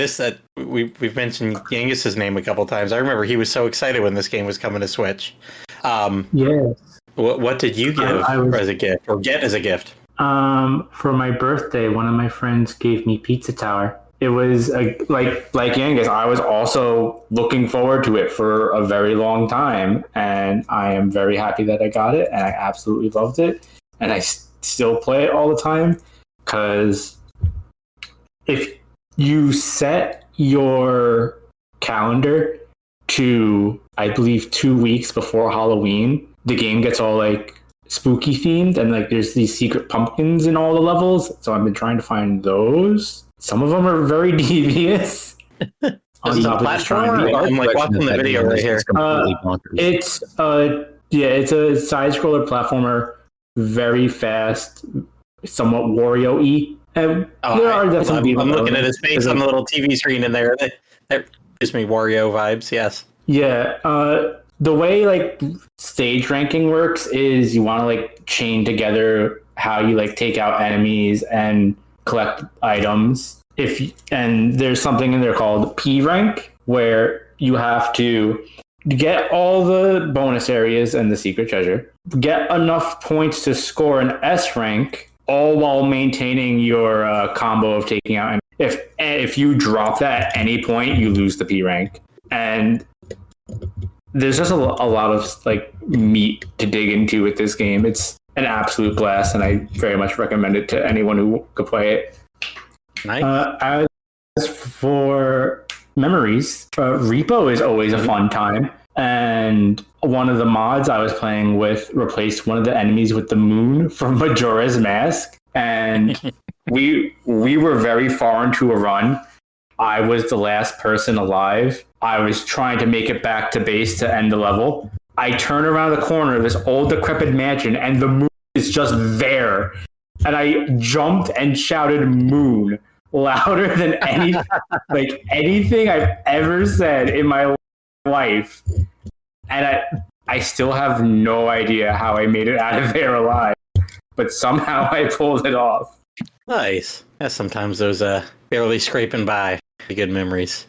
we've mentioned Yangus's name a couple times. I remember he was so excited when this game was coming to Switch. Yes. What did you give as a gift, or get as a gift? For my birthday, one of my friends gave me Pizza Tower. It was like Yangus. I was also looking forward to it for a very long time, and I am very happy that I got it, and I absolutely loved it, and I still play it all the time because if you set your calendar to, I believe, 2 weeks before Halloween, the game gets all like spooky themed, and like there's these secret pumpkins in all the levels. So I've been trying to find those. Some of them are very devious. Is it a platform? I'm like watching the video right here. It's a side scroller platformer, very fast, somewhat Wario-y. And I'm looking at his face on the little TV screen in there. That gives me Wario vibes. Yes. Yeah. The way like stage ranking works is you want to like chain together how you like take out enemies and collect items. and there's something in there called P rank, where you have to get all the bonus areas and the secret treasure, get enough points to score an S rank, all while maintaining your combo of taking out. If you drop that at any point, you lose the P rank. And there's just a lot of like meat to dig into with this game. It's an absolute blast, and I very much recommend it to anyone who could play it. Nice. As for memories, Repo is always a fun time. And one of the mods I was playing with replaced one of the enemies with the moon from Majora's Mask. And we were very far into a run. I was the last person alive. I was trying to make it back to base to end the level. I turn around the corner of this old decrepit mansion, and the moon is just there. And I jumped and shouted "moon" louder than anything I've ever said in my life. And I still have no idea how I made it out of there alive, but somehow I pulled it off. Nice. Yeah, sometimes those barely scraping by. Good memories.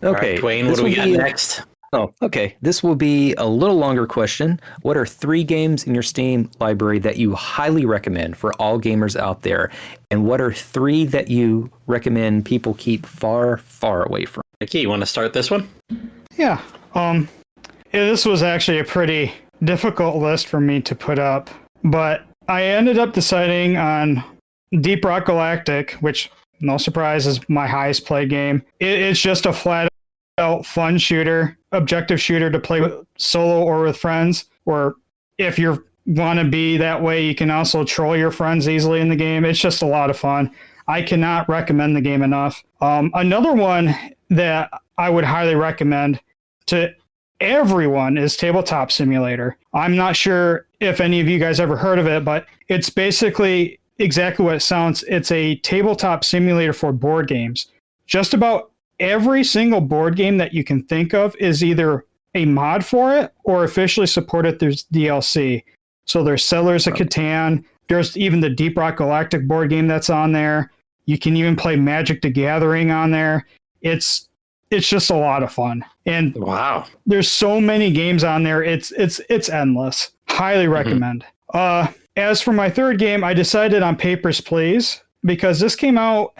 Okay, all right, Dwayne, what do we got next? Oh, okay. This will be a little longer question. What are 3 games in your Steam library that you highly recommend for all gamers out there? And what are 3 that you recommend people keep far, far away from? Nikki, you want to start this one? Yeah. This was actually a pretty difficult list for me to put up, but I ended up deciding on Deep Rock Galactic, which, no surprise, is my highest played game. It's just a flat out fun shooter, objective shooter to play with solo or with friends, or if you want to be that way, you can also troll your friends easily in the game. It's just a lot of fun. I cannot recommend the game enough. Another one that I would highly recommend to everyone is Tabletop Simulator. I'm not sure if any of you guys ever heard of it, but it's basically exactly what it sounds. It's a tabletop simulator for board games. Just about every single board game that you can think of is either a mod for it or officially supported through DLC. So there's Settlers of Catan. There's even the Deep Rock Galactic board game that's on there. You can even play Magic the Gathering on there. It's just a lot of fun. And wow, there's so many games on there. It's endless. Highly recommend. As for my third game, I decided on Papers, Please, because this came out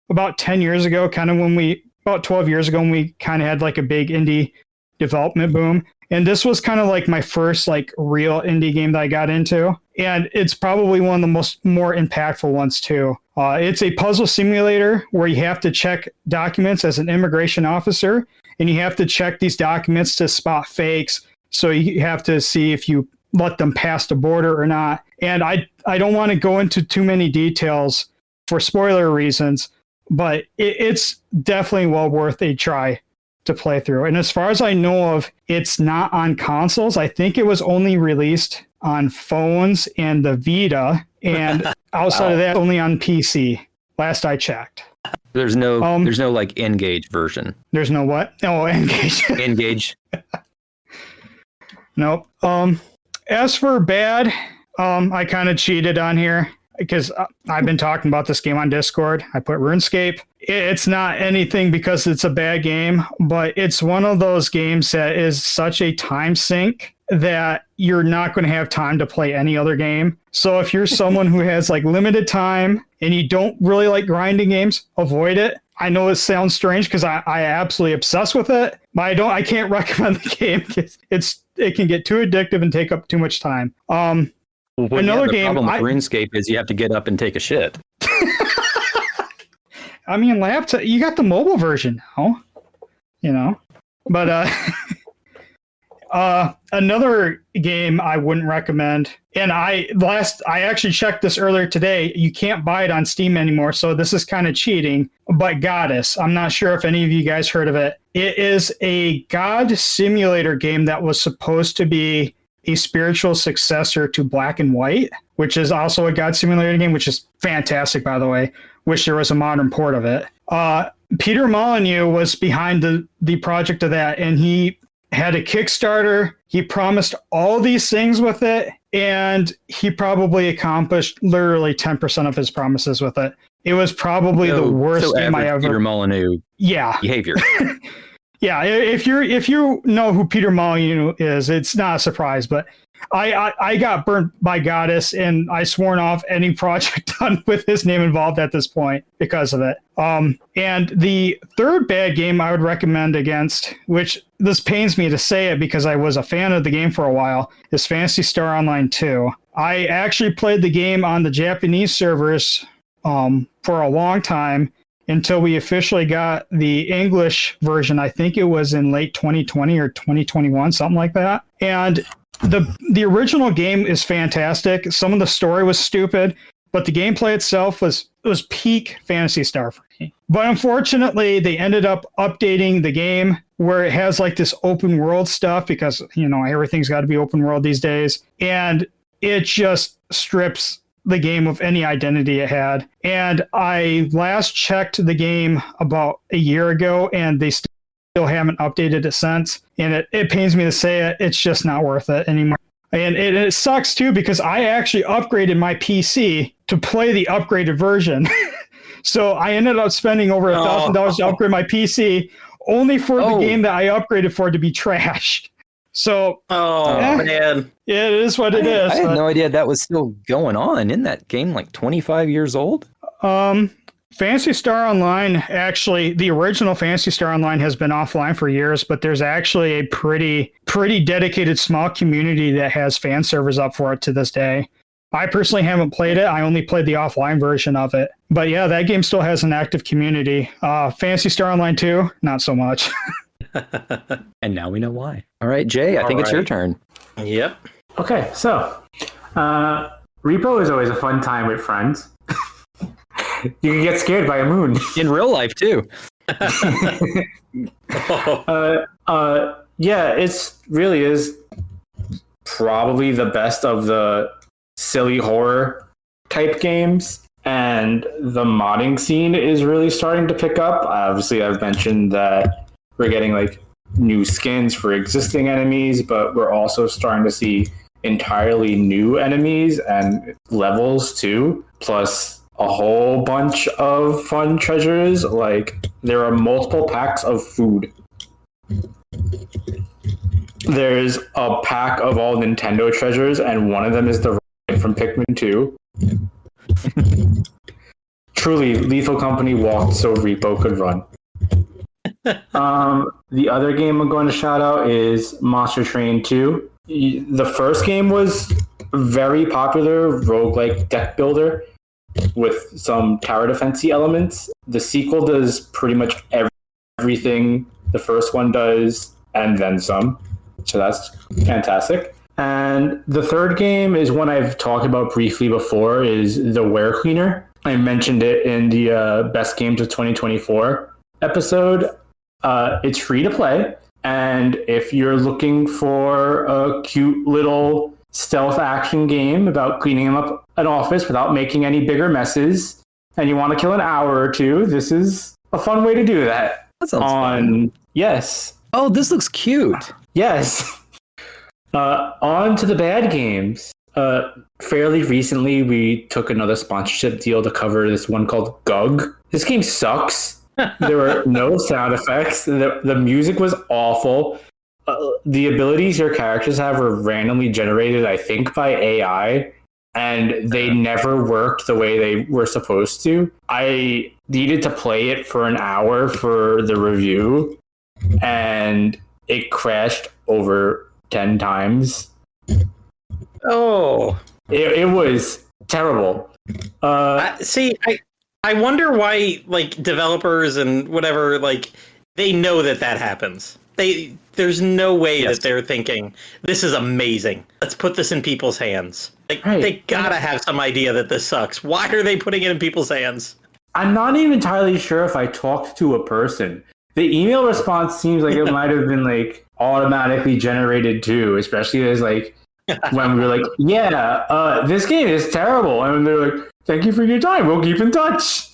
about 10 years ago, about 12 years ago, when we kind of had like a big indie development boom. And this was kind of like my first like real indie game that I got into. And it's probably one of the more impactful ones too. It's a puzzle simulator where you have to check documents as an immigration officer, and you have to check these documents to spot fakes. So you have to see if you let them pass the border or not. And I don't want to go into too many details for spoiler reasons, but it's definitely well worth a try to play through. And as far as I know of, it's not on consoles. I think it was only released on phones and the Vita, and outside of that, only on PC. Last I checked. There's no like Engage version. There's no what? Oh, Engage. Engage. Nope. As for bad, I kind of cheated on here because I've been talking about this game on Discord. I put RuneScape. It's not anything because it's a bad game, but it's one of those games that is such a time sink that you're not going to have time to play any other game. So if you're someone who has like limited time and you don't really like grinding games, avoid it. I know it sounds strange because I absolutely obsessed with it, but I can't recommend the game because it can get too addictive and take up too much time. Another game. The problem with RuneScape is you have to get up and take a shit. I mean, laptop. You got the mobile version now, But another game I wouldn't recommend, and I actually checked this earlier today. You can't buy it on Steam anymore, so this is kind of cheating. But Goddess, I'm not sure if any of you guys heard of it. It is a god simulator game that was supposed to be a spiritual successor to Black and White, which is also a god simulator game, which is fantastic, by the way. Wish there was a modern port of it. Peter Molyneux was behind the project of that, and he had a Kickstarter. He promised all these things with it, and he probably accomplished literally 10% of his promises with it. It was probably the worst game I ever. Peter Molyneux behavior. Yeah, if you know who Peter Molyneux is, it's not a surprise. But I got burnt by Goddess, and I sworn off any project done with his name involved at this point because of it. And the third bad game I would recommend against, which this pains me to say it because I was a fan of the game for a while, is Phantasy Star Online 2. I actually played the game on the Japanese servers for a long time until we officially got the English version. I think it was in late 2020 or 2021, something like that. And the original game is fantastic. Some of the story was stupid, but the gameplay itself was peak Phantasy Star for me. But unfortunately, they ended up updating the game where it has like this open world stuff because, everything's got to be open world these days. And it just strips the game of any identity it had. And I last checked the game about a year ago, and they still haven't updated it since. And it pains me to say it, it's just not worth it anymore. And it sucks too because I actually upgraded my PC to play the upgraded version. So I ended up spending over $1,000 to upgrade my PC only for the game that I upgraded for to be trash. So, man, it is what it is. I had no idea that was still going on. Isn't that game like 25 years old? Phantasy Star Online, actually, the original Phantasy Star Online has been offline for years, but there's actually a pretty dedicated small community that has fan servers up for it to this day. I personally haven't played it. I only played the offline version of it. But yeah, that game still has an active community. Phantasy Star Online 2, not so much. And now we know why. All right, Jay, I think it's your turn. Yep. Okay, so Repo is always a fun time with friends. You can get scared by a moon. In real life, too. Yeah, it really is probably the best of the silly horror type games. And the modding scene is really starting to pick up. Obviously, I've mentioned that we're getting like new skins for existing enemies, but we're also starting to see entirely new enemies and levels too, plus a whole bunch of fun treasures. Like there are multiple packs of food. There's a pack of all Nintendo treasures, and one of them is the ride from Pikmin 2. Truly, Lethal Company walked so Repo could run. The other game I'm going to shout out is Monster Train 2. The first game was very popular roguelike deck builder with some tower defense-y elements. The sequel does pretty much everything the first one does and then some. So that's fantastic. And the third game is one I've talked about briefly before, is the Ware Cleaner. I mentioned it in the Best Games of 2024 episode. It's free to play, and if you're looking for a cute little stealth action game about cleaning up an office without making any bigger messes, and you want to kill an hour or two, this is a fun way to do that. That sounds fun. Yes. Oh, this looks cute. Yes. On to the bad games. Fairly recently, we took another sponsorship deal to cover this one called Gug. This game sucks. There were no sound effects. The music was awful. The abilities your characters have were randomly generated, I think, by AI, and they never worked the way they were supposed to. I needed to play it for an hour for the review, and it crashed over 10 times. Oh. It was terrible. I wonder why, like, developers and whatever, like, they know that happens. There's no way that they're thinking, this is amazing. Let's put this in people's hands. Like, They gotta have some idea that this sucks. Why are they putting it in people's hands? I'm not even entirely sure if I talked to a person. The email response seems like it might have been, like, automatically generated too, especially as, like, when we were like, this game is terrible. And they're like, thank you for your time. We'll keep in touch.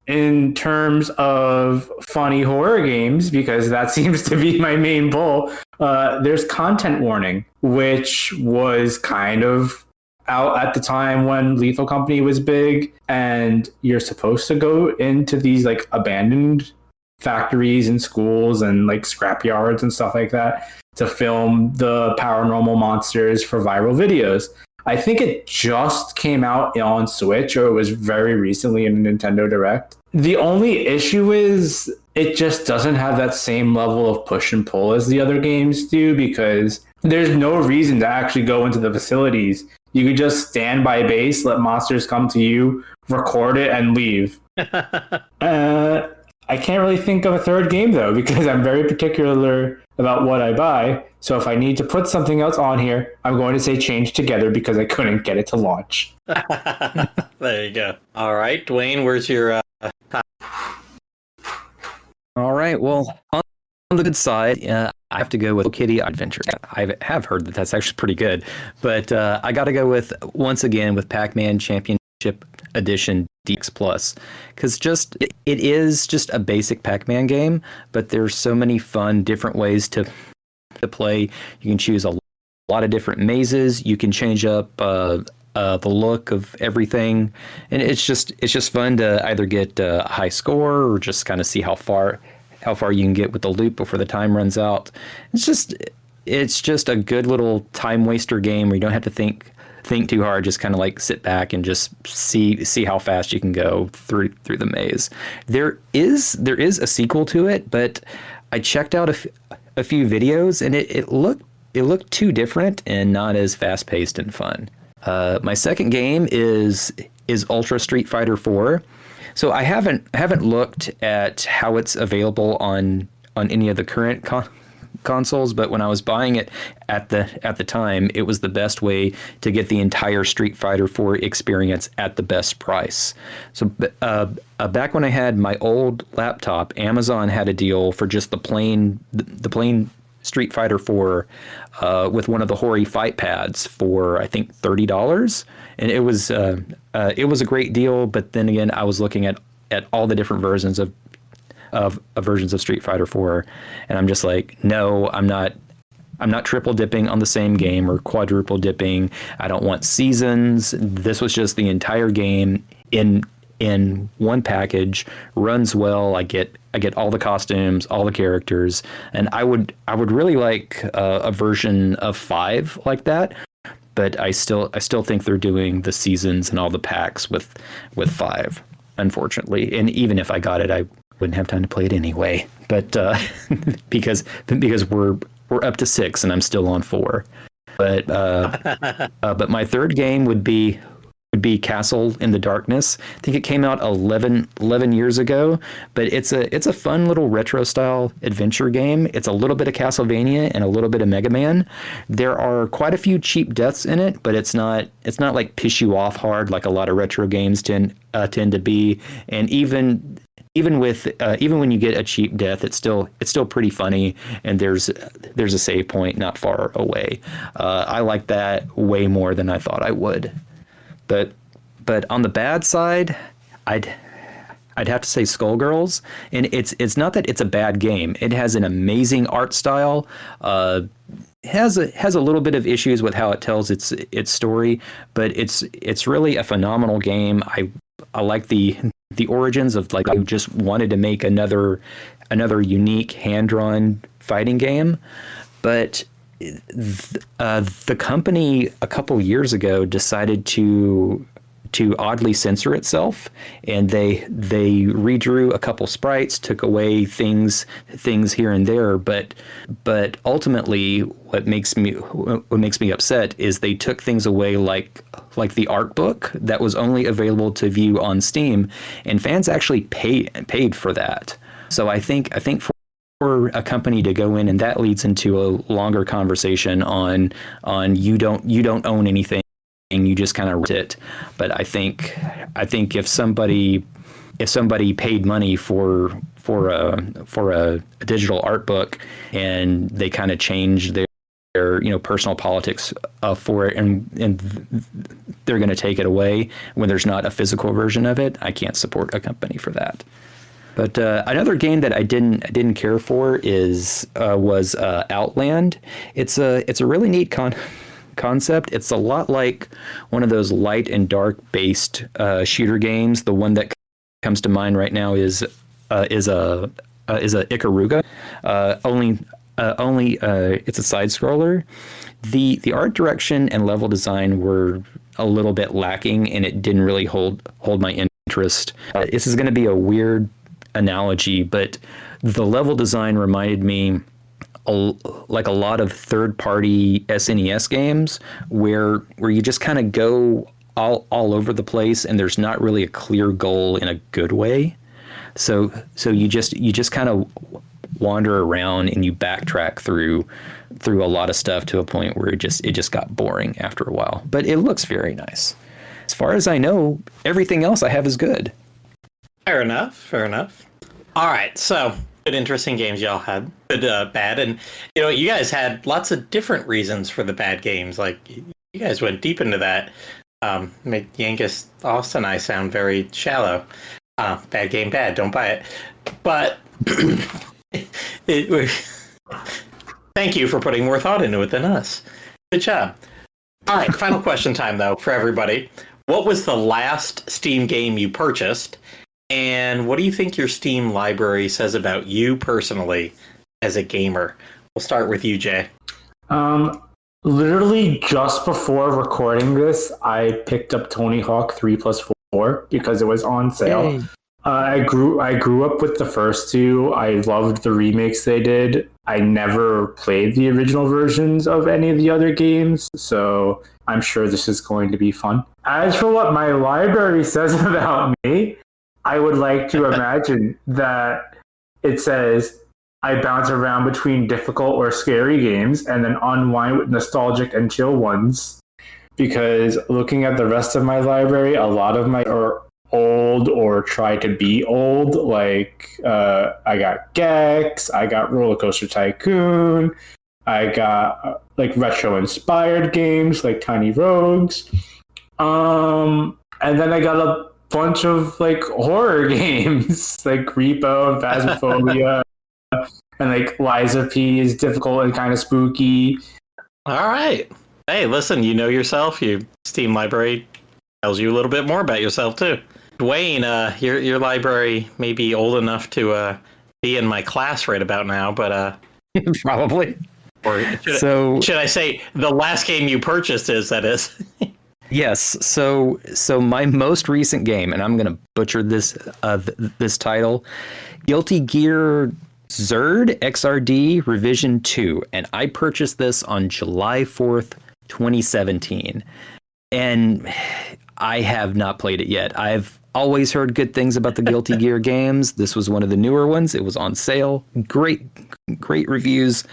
in terms of funny horror games, because that seems to be my main goal, there's content warning, which was kind of out at the time when Lethal Company was big, and you're supposed to go into these like abandoned factories and schools and like scrap yards and stuff like that to film the paranormal monsters for viral videos. I think it just came out on Switch, or it was very recently in a Nintendo Direct. The only issue is it just doesn't have that same level of push and pull as the other games do, because there's no reason to actually go into the facilities. You could just stand by base, let monsters come to you, record it, and leave. I can't really think of a third game, though, because I'm very particular about what I buy. So if I need to put something else on here, I'm going to say change together because I couldn't get it to launch. There you go. All right, Dwayne, where's your... All right. Well, on the good side, I have to go with Kitty Adventure. I have heard that that's actually pretty good, but I got to go with, once again, with Pac-Man Championship Edition DX Plus, because it is just a basic Pac-Man game, but there's so many fun different ways to play. You can choose a lot of different mazes. You can change up the look of everything, and it's just fun to either get a high score or just kind of see how far you can get with the loop before the time runs out. It's just a good little time waster game where you don't have to think too hard, just kind of like sit back and just see how fast you can go through the maze. There is a sequel to it, but I checked out a few videos and it looked too different and not as fast paced and fun. My second game is Ultra Street Fighter 4. So I haven't looked at how it's available on any of the current consoles, but when I was buying it at the time, it was the best way to get the entire Street Fighter 4 experience at the best price. So back when I had my old laptop, Amazon had a deal for just the plain Street Fighter 4 with one of the Hori fight pads for I think $30, and it was a great deal. But then again, I was looking at all the different versions of Street Fighter 4, and I'm just like, no, I'm not triple dipping on the same game or quadruple dipping. I don't want seasons. This was just the entire game in one package. Runs well. I get all the costumes, all the characters, and I would really like a version of 5 like that. But I still think they're doing the seasons and all the packs with 5, unfortunately. And even if I got it, I wouldn't have time to play it anyway. But because we're up to 6 and I'm still on 4. But my third game would be Castle in the Darkness. I think it came out 11 years ago, but it's a fun little retro style adventure game. It's a little bit of Castlevania and a little bit of Mega Man. There are quite a few cheap deaths in it, but it's not like piss you off hard like a lot of retro games tend to be. And even when you get a cheap death, it's still pretty funny, and there's a save point not far away. I like that way more than I thought I would. But on the bad side, I'd have to say Skullgirls, and it's not that it's a bad game. It has an amazing art style. Has a little bit of issues with how it tells its story, but it's really a phenomenal game. I like the origins of like I just wanted to make another unique hand-drawn fighting game, but the company a couple years ago decided to oddly censor itself, and they redrew a couple sprites, took away things here and there, but ultimately what makes me upset is they took things away like the art book that was only available to view on Steam, and fans actually paid for that. So I think for a company to go in, and that leads into a longer conversation on you don't own anything, you just kind of rent it. But I think if somebody paid money for a digital art book and they kind of changed personal politics for it, and they're going to take it away when there's not a physical version of it. I can't support a company for that. But another game that I didn't care for was Outland. It's a really neat concept. It's a lot like one of those light and dark based shooter games. The one that comes to mind right now is a Ikaruga. Only it's a side scroller. The art direction and level design were a little bit lacking, and it didn't really hold my interest. This is going to be a weird analogy, but the level design reminded me like a lot of third-party SNES games where you just kind of go all over the place, and there's not really a clear goal in a good way. So you just kind of wander around and you backtrack through a lot of stuff to a point where it just got boring after a while. But it looks very nice. As far as I know, everything else I have is good. Fair enough. All right, so good, interesting games y'all had. Good, bad, and you guys had lots of different reasons for the bad games. Like you guys went deep into that. Made Yankees Austin I sound very shallow. Bad game, bad. Don't buy it. But thank you for putting more thought into it than us. Good job. All right, final question time though for everybody. What was the last Steam game you purchased? And what do you think your Steam library says about you personally as a gamer? We'll start with you, Jay. Literally just before recording this, I picked up Tony Hawk 3+4 because it was on sale. Hey. I grew up with the first two. I loved the remakes they did. I never played the original versions of any of the other games, so I'm sure this is going to be fun. As for what my library says about me, I would like to imagine that it says I bounce around between difficult or scary games and then unwind with nostalgic and chill ones. Because looking at the rest of my library, a lot of my are old or try to be old. Like I got Gex, I got Roller Coaster Tycoon, I got like retro inspired games like Tiny Rogues, and then I got a bunch of like horror games like Repo and Phasmophobia, and like Liza P is difficult and kind of spooky. All right. Hey, listen, you know yourself. Your Steam library tells you a little bit more about yourself too. Dwayne, your library may be old enough to be in my class right about now, but probably. Or should I say the last game you purchased is that is? Yes. So my most recent game, and I'm going to butcher this title, Guilty Gear Xrd XRD Revision 2, and I purchased this on July 4th, 2017, and I have not played it yet. I've always heard good things about the Guilty Gear games. This was one of the newer ones. It was on sale. Great reviews.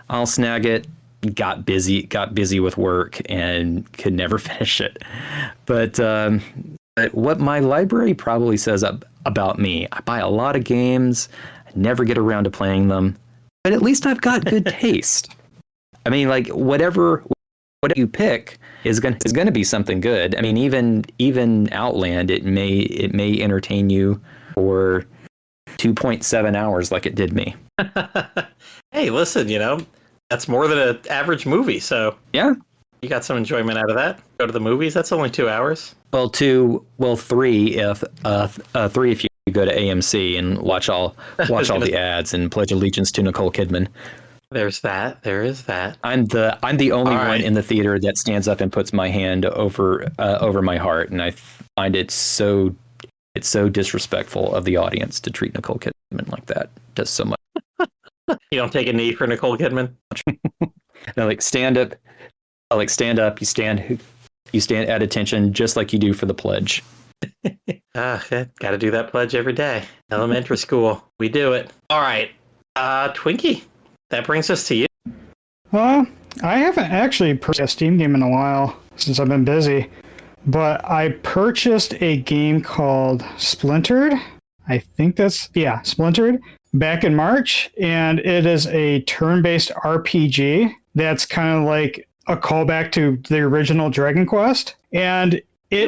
I'll snag it. Got busy with work and could never finish it. But what my library probably says about me, I buy a lot of games. I never get around to playing them, but at least I've got good taste. I mean, like whatever you pick is gonna be something good. I mean, even Outland, it may entertain you for 2.7 hours like it did me. Hey, listen, that's more than an average movie, so yeah, you got some enjoyment out of that. Go to the movies. That's only 2 hours. Well, three if you go to AMC and watch all the ads and pledge allegiance to Nicole Kidman. There's that. There is that. I'm the only one in the theater that stands up and puts my hand over my heart, and I find it's so disrespectful of the audience to treat Nicole Kidman like that. It does so much. You don't take a knee for Nicole Kidman? No, stand up. You stand at attention just like you do for the pledge. Got to do that pledge every day. Elementary school, we do it. All right, Twinkie, that brings us to you. Well, I haven't actually purchased a Steam game in a while since I've been busy, but I purchased a game called Splintered. I think Splintered. Back in March, and it is a turn-based RPG that's kind of like a callback to the original Dragon Quest. And the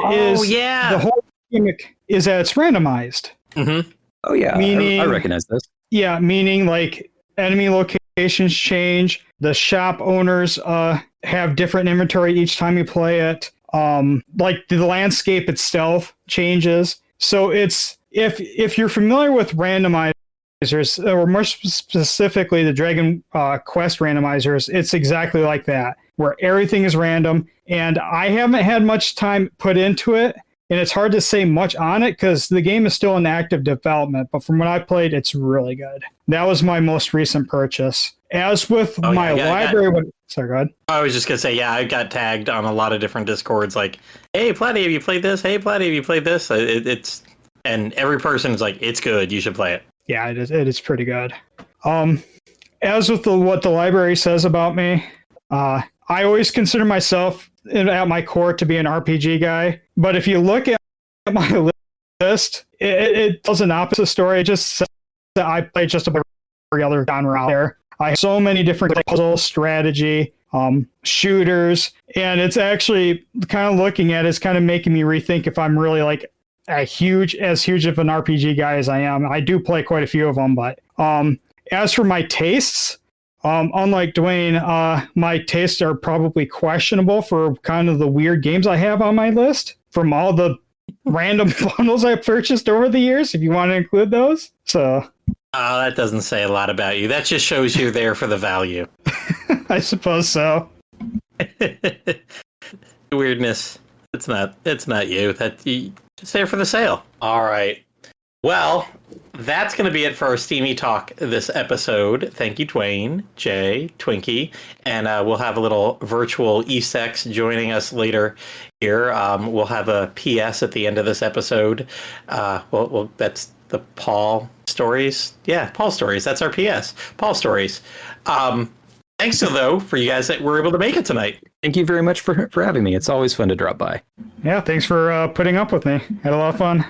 whole gimmick is that it's randomized. Mm-hmm. Oh, yeah. I recognize this. Yeah, meaning like enemy locations change. The shop owners have different inventory each time you play it. Like the landscape itself changes. So it's if you're familiar with randomizers, or more specifically the Dragon Quest randomizers, it's exactly like that, where everything is random. And I haven't had much time put into it, and it's hard to say much on it because the game is still in active development. But from what I played, it's really good. That was my most recent purchase. As with library... Sorry, go ahead. I was just going to say, I got tagged on a lot of different Discords like, hey, Platty, have you played this? Hey, Platty, have you played this? And every person's like, it's good. You should play it. Yeah, it is pretty good. As with what the library says about me, I always consider myself at my core to be an RPG guy. But if you look at my list, it tells an opposite story. It just says that I play just about every other genre out there. I have so many different puzzle, strategy, shooters, and it's actually kind of looking at it's kind of making me rethink if I'm really like as huge of an RPG guy as I am. I do play quite a few of them, but as for my tastes, unlike Dwayne, my tastes are probably questionable for kind of the weird games I have on my list from all the random bundles I've purchased over the years, if you want to include those. So that doesn't say a lot about you. That just shows you're there for the value. I suppose so. Weirdness. It's not you. Just there for the sale. All right. Well, that's going to be it for our Steamy Talk this episode. Thank you, Dwaine, Jay, Twinkie, and we'll have a little virtual Easex joining us later here. We'll have a PS at the end of this episode. Well, that's the Paul stories. Yeah, Paul stories. That's our PS. Paul stories. Thanks, though, for you guys that were able to make it tonight. Thank you very much for having me. It's always fun to drop by. Yeah, thanks for putting up with me. Had a lot of fun.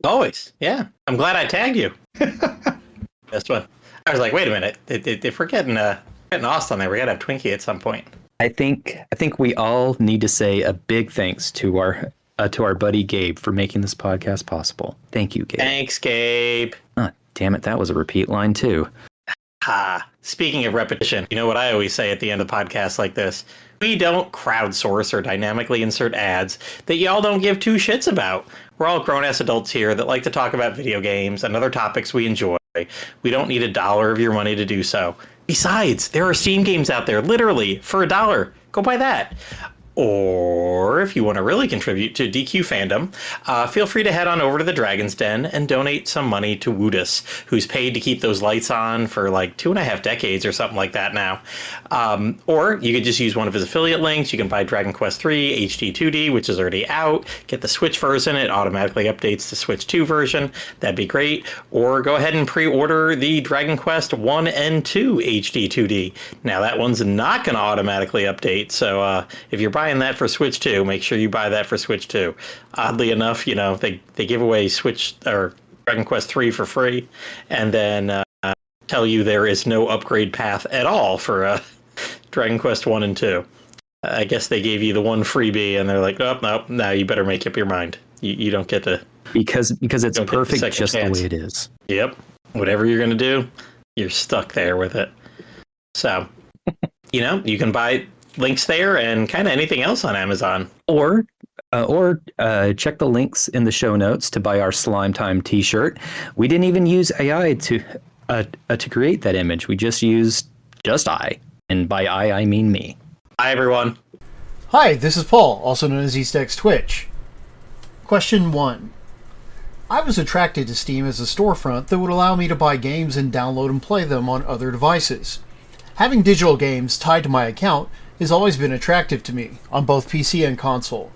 Always, yeah. I'm glad I tagged you. That's one. I was like, wait a minute. If we're getting Austin there, we gotta have Twinkie at some point. I think we all need to say a big thanks to our buddy Gabe for making this podcast possible. Thank you, Gabe. Thanks, Gabe. Damn it, that was a repeat line too. Speaking of repetition, you know what I always say at the end of podcasts like this? We don't crowdsource or dynamically insert ads that y'all don't give two shits about. We're all grown-ass adults here that like to talk about video games and other topics we enjoy. We don't need $1 of your money to do so. Besides, there are Steam games out there, literally, for $1. Go buy that. Or if you want to really contribute to DQ fandom, feel free to head on over to the Dragon's Den and donate some money to Woodus, who's paid to keep those lights on for like 2.5 decades or something like that now. Or you could just use one of his affiliate links. You can buy Dragon Quest III HD 2D, which is already out. Get the Switch version. It automatically updates the Switch 2 version. That'd be great. Or go ahead and pre-order the Dragon Quest 1 and 2 HD 2D. Now that one's not going to automatically update, so if you're buying that for Switch 2, make sure you buy that for Switch 2. Oddly enough, they give away Switch or Dragon Quest 3 for free, and then tell you there is no upgrade path at all for Dragon Quest 1 and 2. I guess they gave you the one freebie, and they're like, nope, now you better make up your mind. You don't get to... Because it's perfect just the way it is. Yep. Whatever you're going to do, you're stuck there with it. So, you can buy links there and kind of anything else on Amazon. Or check the links in the show notes to buy our Slime Time t-shirt. We didn't even use AI to create that image. We just used I. And by I mean me. Hi, everyone. Hi, this is Paul, also known as EastX Twitch. Question 1. I was attracted to Steam as a storefront that would allow me to buy games and download and play them on other devices. Having digital games tied to my account has always been attractive to me, on both PC and console.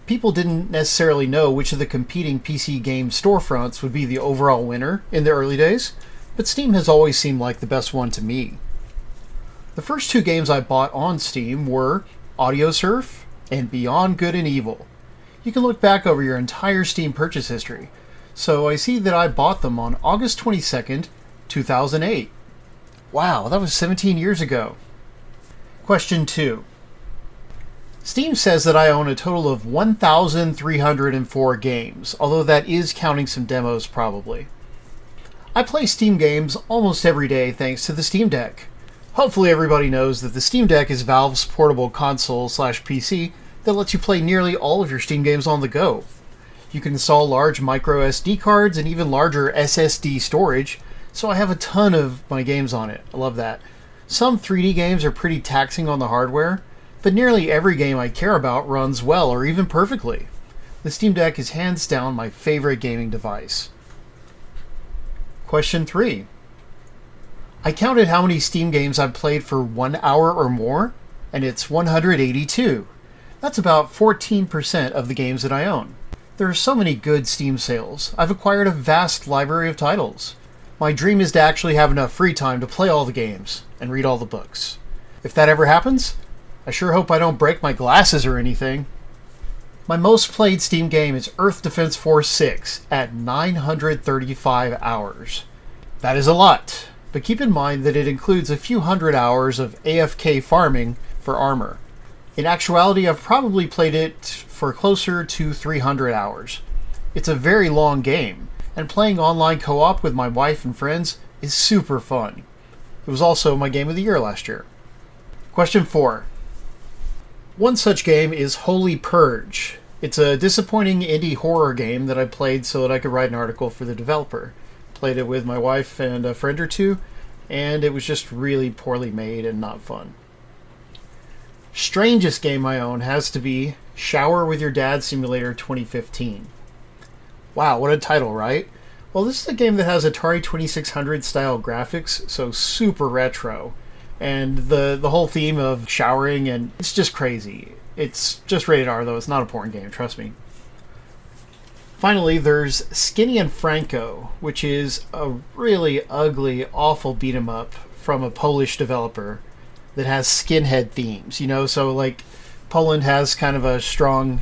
People didn't necessarily know which of the competing PC game storefronts would be the overall winner in the early days, but Steam has always seemed like the best one to me. The first 2 games I bought on Steam were Audiosurf and Beyond Good and Evil. You can look back over your entire Steam purchase history, so I see that I bought them on August 22nd, 2008. Wow, that was 17 years ago. Question 2. Steam says that I own a total of 1,304 games, although that is counting some demos probably. I play Steam games almost every day thanks to the Steam Deck. Hopefully everybody knows that the Steam Deck is Valve's portable console/PC that lets you play nearly all of your Steam games on the go. You can install large micro SD cards and even larger SSD storage, so I have a ton of my games on it. I love that. Some 3D games are pretty taxing on the hardware, but nearly every game I care about runs well or even perfectly. The Steam Deck is hands down my favorite gaming device. Question 3. I counted how many Steam games I've played for 1 hour or more, and it's 182. That's about 14% of the games that I own. There are so many good Steam sales. I've acquired a vast library of titles. My dream is to actually have enough free time to play all the games and read all the books. If that ever happens, I sure hope I don't break my glasses or anything. My most played Steam game is Earth Defense Force 6 at 935 hours. That is a lot, but keep in mind that it includes a few hundred hours of AFK farming for armor. In actuality, I've probably played it for closer to 300 hours. It's a very long game, and playing online co-op with my wife and friends is super fun. It was also my game of the year last year. Question 4. One such game is Holy Purge. It's a disappointing indie horror game that I played so that I could write an article for the developer. Played it with my wife and a friend or two, and it was just really poorly made and not fun. Strangest game I own has to be Shower with Your Dad Simulator 2015. Wow, what a title, right? Well, this is a game that has Atari 2600 style graphics, so super retro. And the whole theme of showering, and it's just crazy. It's just rated R, though. It's not a porn game, trust me. Finally, there's Skinny and Franco, which is a really ugly, awful beat-em-up from a Polish developer that has skinhead themes. You know, so like Poland has kind of a strong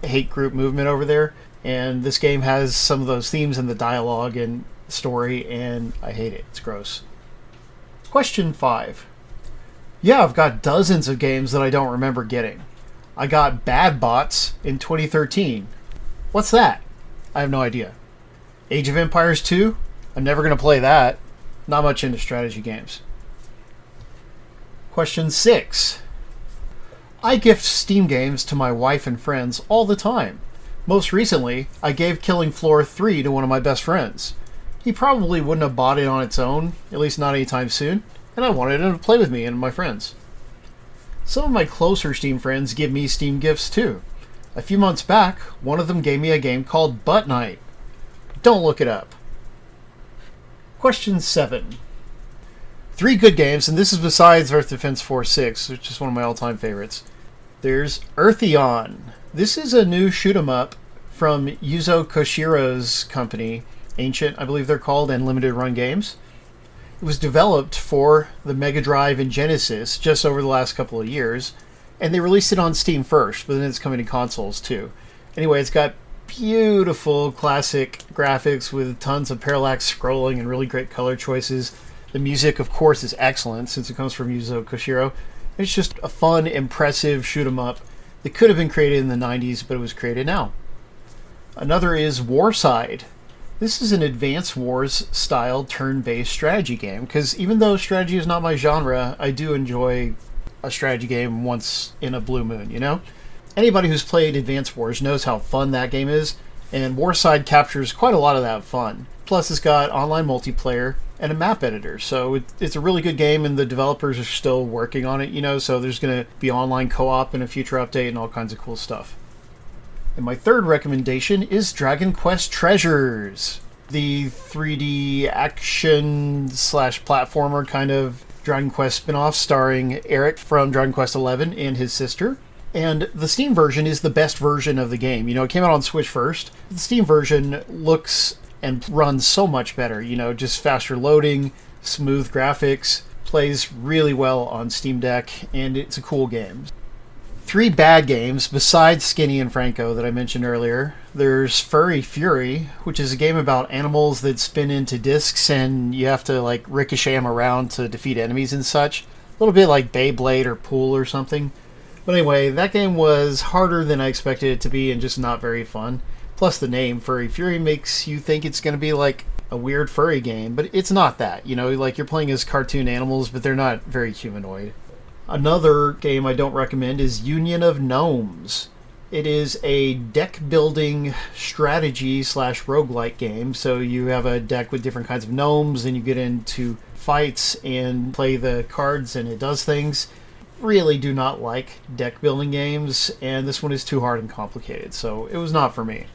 hate group movement over there, and this game has some of those themes in the dialogue and story, and I hate it. It's gross. Question 5. Yeah, I've got dozens of games that I don't remember getting. I got Bad Bots in 2013. What's that? I have no idea. Age of Empires 2? I'm never going to play that. Not much into strategy games. Question 6. I gift Steam games to my wife and friends all the time. Most recently, I gave Killing Floor 3 to one of my best friends. He probably wouldn't have bought it on its own, at least not anytime soon, and I wanted him to play with me and my friends. Some of my closer Steam friends give me Steam gifts too. A few months back, one of them gave me a game called Butt Night. Don't look it up. Question 7. 3 good games, and this is besides Earth Defense Force 6, which is one of my all-time favorites. There's Eartheon. This is a new shoot-'em-up from Yuzo Koshiro's company, Ancient, I believe they're called, and Limited Run Games. It was developed for the Mega Drive and Genesis just over the last couple of years, and they released it on Steam first, but then it's coming to consoles too. Anyway, it's got beautiful classic graphics with tons of parallax scrolling and really great color choices. The music, of course, is excellent since it comes from Yuzo Koshiro. It's just a fun, impressive shoot-'em-up that could have been created in the 90s, but it was created now. Another is Warside. This is an Advance Wars style turn-based strategy game, because even though strategy is not my genre, I do enjoy a strategy game once in a blue moon, you know? Anybody who's played Advance Wars knows how fun that game is, and Warside captures quite a lot of that fun. Plus, it's got online multiplayer and a map editor, so it's a really good game, and the developers are still working on it, you know, so there's going to be online co-op in a future update and all kinds of cool stuff. And my third recommendation is Dragon Quest Treasures, the 3D action/platformer kind of Dragon Quest spin-off starring Eric from Dragon Quest XI and his sister. And the Steam version is the best version of the game. You know, it came out on Switch first. The Steam version looks and runs so much better, you know, just faster loading, smooth graphics, plays really well on Steam Deck, and it's a cool game. 3 bad games besides Skinny and Franco that I mentioned earlier. There's Furry Fury, which is a game about animals that spin into discs and you have to like ricochet them around to defeat enemies and such. little bit like Beyblade or Pool or something. But anyway, that game was harder than I expected it to be and just not very fun. Plus the name, Furry Fury, makes you think it's going to be like a weird furry game, but it's not that. You know, like you're playing as cartoon animals, but they're not very humanoid. Another game I don't recommend is Union of Gnomes. It is a deck building strategy / roguelike game. So you have a deck with different kinds of gnomes and you get into fights and play the cards and it does things. Really do not like deck building games, and this one is too hard and complicated, so it was not for me.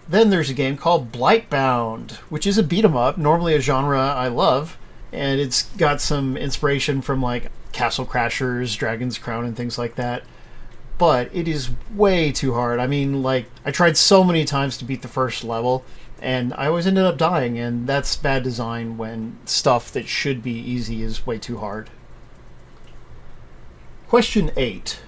Then there's a game called Blightbound, which is a beat 'em up, normally a genre I love, and it's got some inspiration from like Castle Crashers, Dragon's Crown, and things like that. But it is way too hard. I mean, like, I tried so many times to beat the first level, and I always ended up dying, and that's bad design when stuff that should be easy is way too hard. Question 8.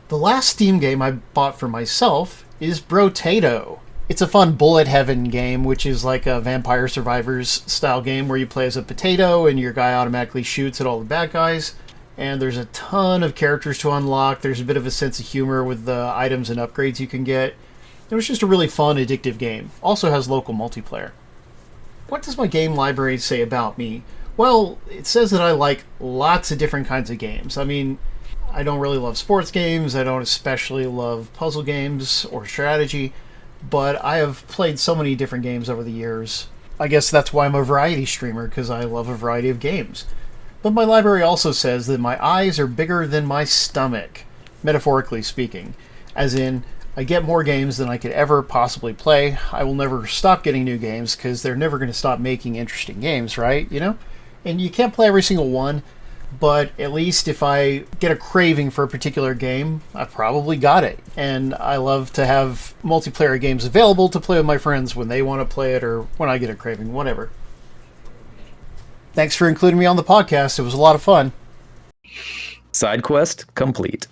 The last Steam game I bought for myself is Brotato. It's a fun bullet heaven game, which is like a Vampire Survivors style game where you play as a potato and your guy automatically shoots at all the bad guys. And there's a ton of characters to unlock. There's a bit of a sense of humor with the items and upgrades you can get. It was just a really fun, addictive game. Also has local multiplayer. What does my game library say about me? Well, it says that I like lots of different kinds of games. I mean, I don't really love sports games. I don't especially love puzzle games or strategy. But I have played so many different games over the years. I guess that's why I'm a variety streamer, because I love a variety of games. But my library also says that my eyes are bigger than my stomach, metaphorically speaking. As in, I get more games than I could ever possibly play. I will never stop getting new games, because they're never going to stop making interesting games, right? You know? And you can't play every single one, but at least if I get a craving for a particular game, I've probably got it. And I love to have multiplayer games available to play with my friends when they want to play it or when I get a craving, whatever. Thanks for including me on the podcast. It was a lot of fun. Sidequest complete.